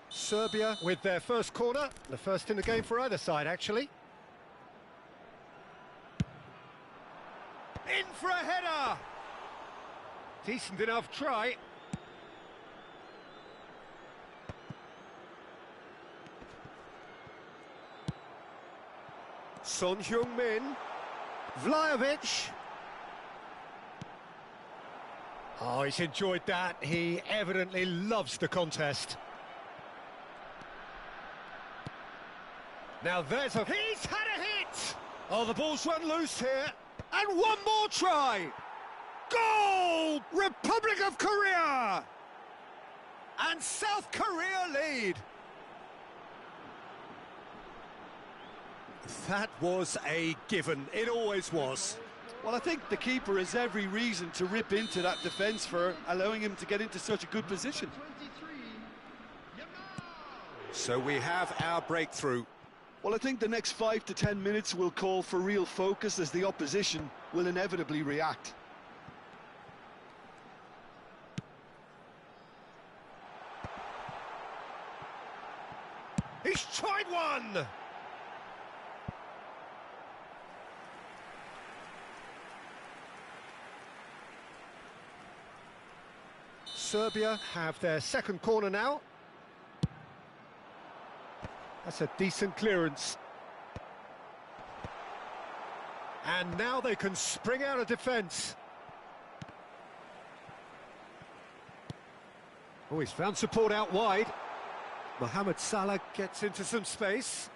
Serbia with their first corner. The first in the game for either side, actually. In for a header. Decent enough try. Son Heung-min. Vlahovic. Oh, he's enjoyed that. He evidently loves the contest. Now there's a... He's had a hit! Oh, the ball's run loose here. And one more try! Goal! Republic of Korea! And South Korea lead. That was a given. It always was. Well, I think the keeper has every reason to rip into that defence for allowing him to get into such a good position. So we have our breakthrough. Well, I think the next 5 to 10 minutes will call for real focus, as the opposition will inevitably react. He's tried one! Serbia have their second corner now. That's a decent clearance. And now they can spring out of defence. Oh, he's found support out wide. Mohamed Salah gets into some space.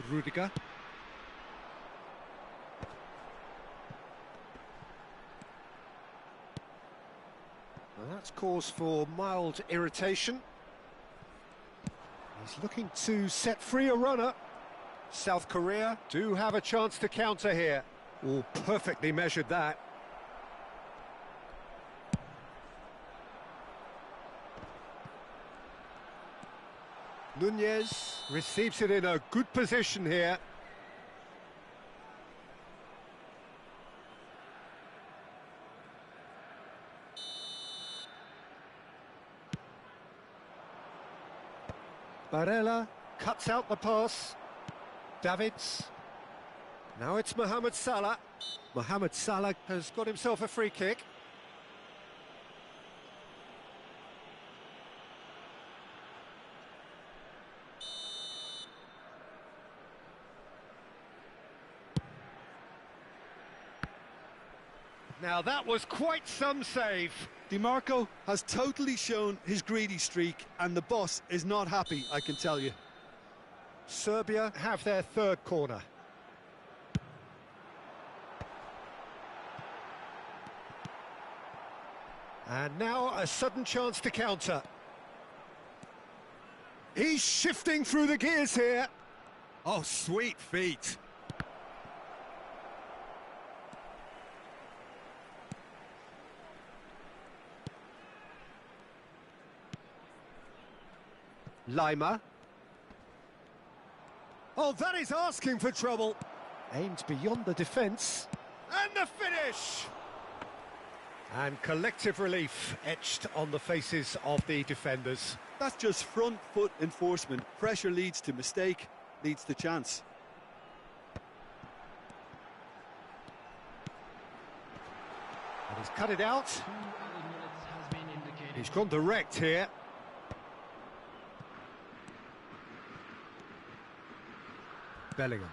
Rudiger. Well, that's cause for mild irritation. He's looking to set free a runner. South Korea do have a chance to counter here. Oh, perfectly measured that. Nunez receives it in a good position here. Barella cuts out the pass. Davids. Now it's Mohamed Salah. Mohamed Salah has got himself a free kick. Now that was quite some save. DiMarco has totally shown his greedy streak, and the boss is not happy, I can tell you. Serbia have their third corner. And now a sudden chance to counter. He's shifting through the gears here. Oh, sweet feet. Lima. Oh, that is asking for trouble. Aimed beyond the defence. And the finish! And collective relief etched on the faces of the defenders. That's just front foot enforcement. Pressure leads to mistake, leads to chance. And he's cut it out. He's gone direct here. Bellingham.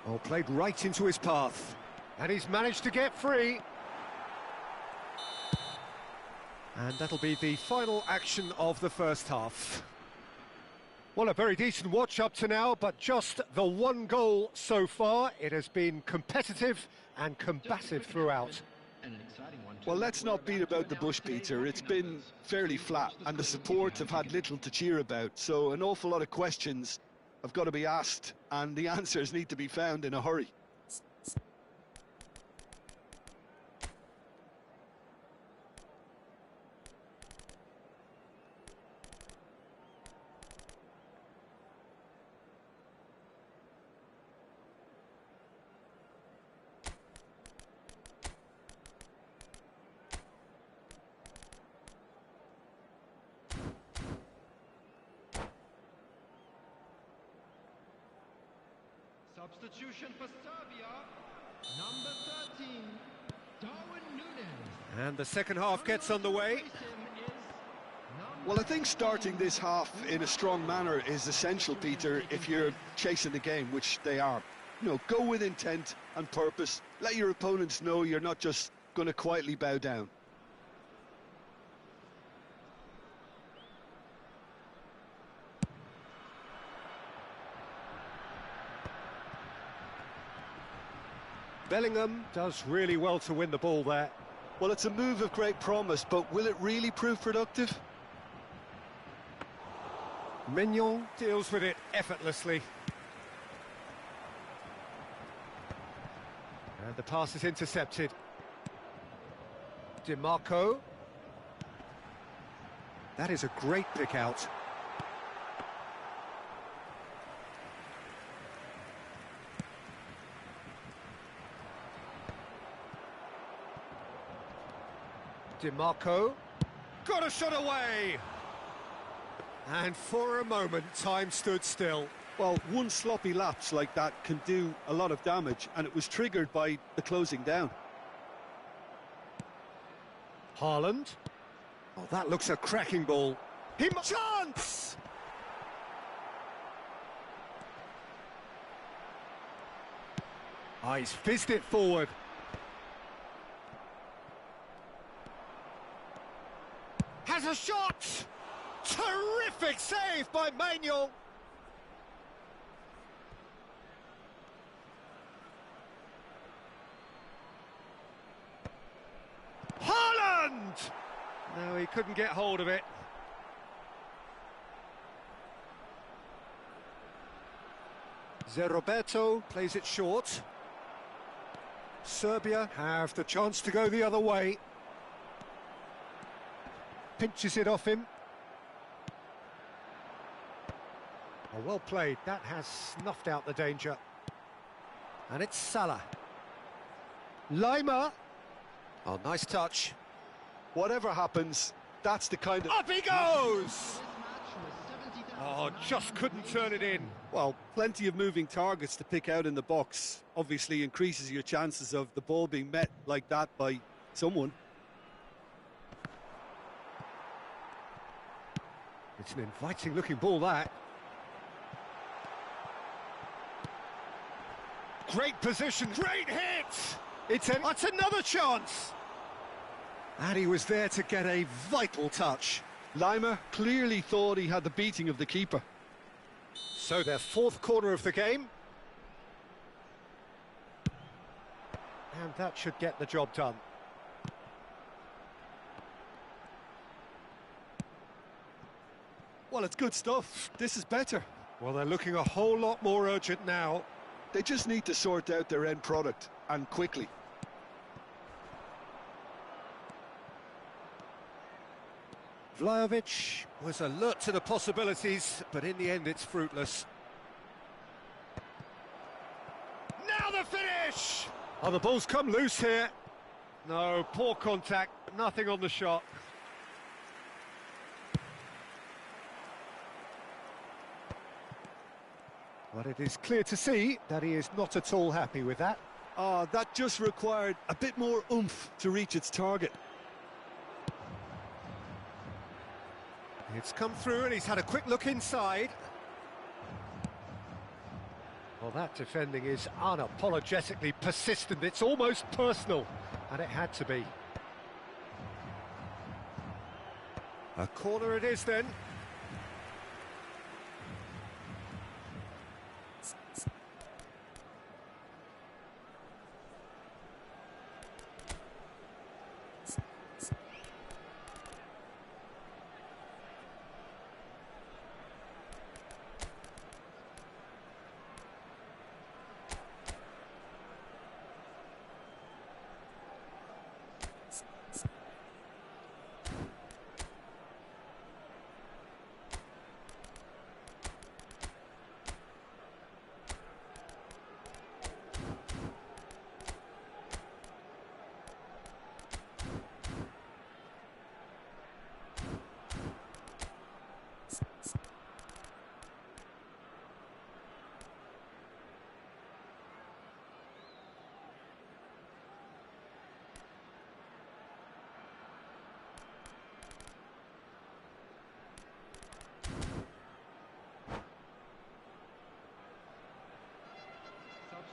Oh, played right into his path. And he's managed to get free. And that'll be the final action of the first half. Well, a very decent watch up to now, but just the one goal so far. It has been competitive and combative throughout. Well, let's not beat about the bush, Peter. It's been fairly flat, and the support have had little to cheer about. So an awful lot of questions have got to be asked, and the answers need to be found in a hurry. Substitution for Serbia, number 13, Darwin Núñez. And the second half gets underway. Well, I think starting this half in a strong manner is essential, Peter, if you're chasing the game, which they are. You know, go with intent and purpose. Let your opponents know you're not just going to quietly bow down. Bellingham does really well to win the ball there. Well, it's a move of great promise, but will it really prove productive? Mignon deals with it effortlessly. And the pass is intercepted. DiMarco. That is a great pick out. DiMarco. Got a shot away! And for a moment, time stood still. Well, one sloppy lapse like that can do a lot of damage, and it was triggered by the closing down. Haaland. Oh, that looks a cracking ball. Chance! Oh, he's fizzed it forward. Has a shot! Terrific save by Manuel. Haaland! No, he couldn't get hold of it. Roberto plays it short. Serbia have the chance to go the other way. Pinches it off him. Oh, well played. That has snuffed out the danger. And it's Salah. Lima. Oh, nice touch. Whatever happens, that's the kind of... Up he goes! Oh, just couldn't turn it in. Well, plenty of moving targets to pick out in the box. Obviously increases your chances of the ball being met like that by someone. It's an inviting looking ball, that. Great position, great hit! That's another chance! And he was there to get a vital touch. Lima clearly thought he had the beating of the keeper. So their fourth corner of the game. And that should get the job done. Well, it's good stuff. This is better. Well, they're looking a whole lot more urgent now. They just need to sort out their end product, and quickly. Vlahovic was alert to the possibilities, but in the end it's fruitless. Now the finish! Oh, the ball's come loose here. No, poor contact, nothing on the shot. But it is clear to see that he is not at all happy with that. That just required a bit more oomph to reach its target. It's come through and he's had a quick look inside. Well, that defending is unapologetically persistent. It's almost personal, and it had to be. A corner it is then.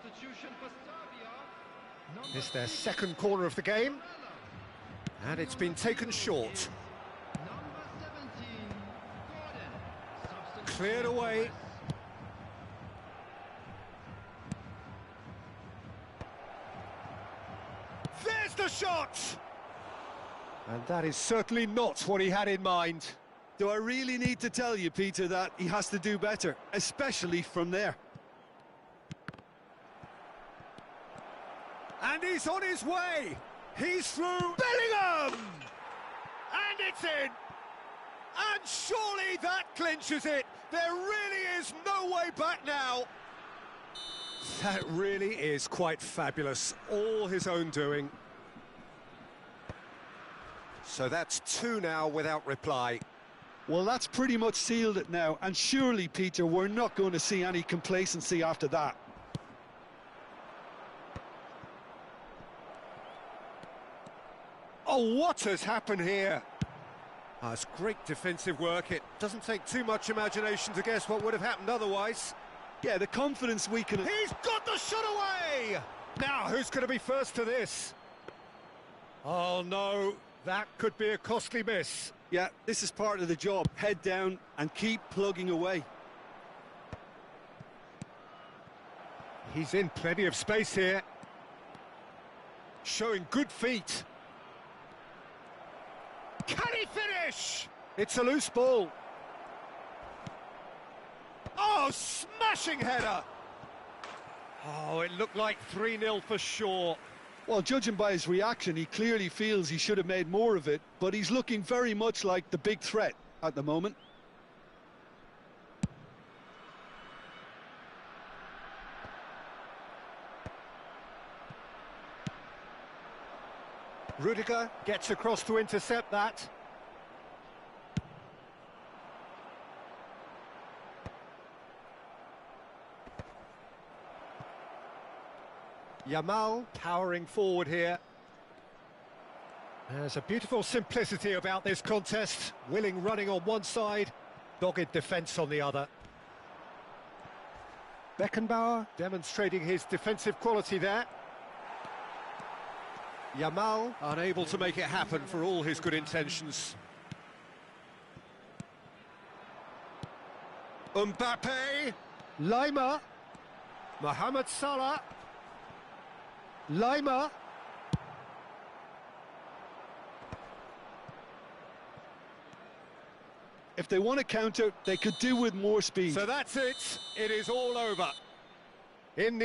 Substitution for Serbia. It's their second corner of the game, and it's been taken short. Number 17, Gordon. Cleared away. There's the shot! And that is certainly not what he had in mind. Do I really need to tell you, Peter, that he has to do better, especially from there? And he's on his way. He's through. Bellingham! And it's in. And surely that clinches it. There really is no way back now. That really is quite fabulous. All his own doing. So that's two now without reply. Well, that's pretty much sealed it now. And surely, Peter, we're not going to see any complacency after that. Oh, what has happened here? It's great defensive work. It doesn't take too much imagination to guess what would have happened otherwise. Yeah, the confidence we can... He's got the shot away! Now, who's going to be first to this? Oh, no, that could be a costly miss. Yeah, this is part of the job. Head down and keep plugging away. He's in plenty of space here. Showing good feet. Can he finish? It's a loose ball. Oh, smashing header! Oh, it looked like 3-0 for sure. Well, judging by his reaction, he clearly feels he should have made more of it, but he's looking very much like the big threat at the moment. Rudiger gets across to intercept that. Yamal powering forward here. There's a beautiful simplicity about this contest. Willing running on one side, dogged defence on the other. Beckenbauer demonstrating his defensive quality there. Yamal unable to make it happen for all his good intentions. Mbappe, Lima, Mohamed Salah, Lima. If they want to counter, they could do with more speed. So that's it. It is all over. In the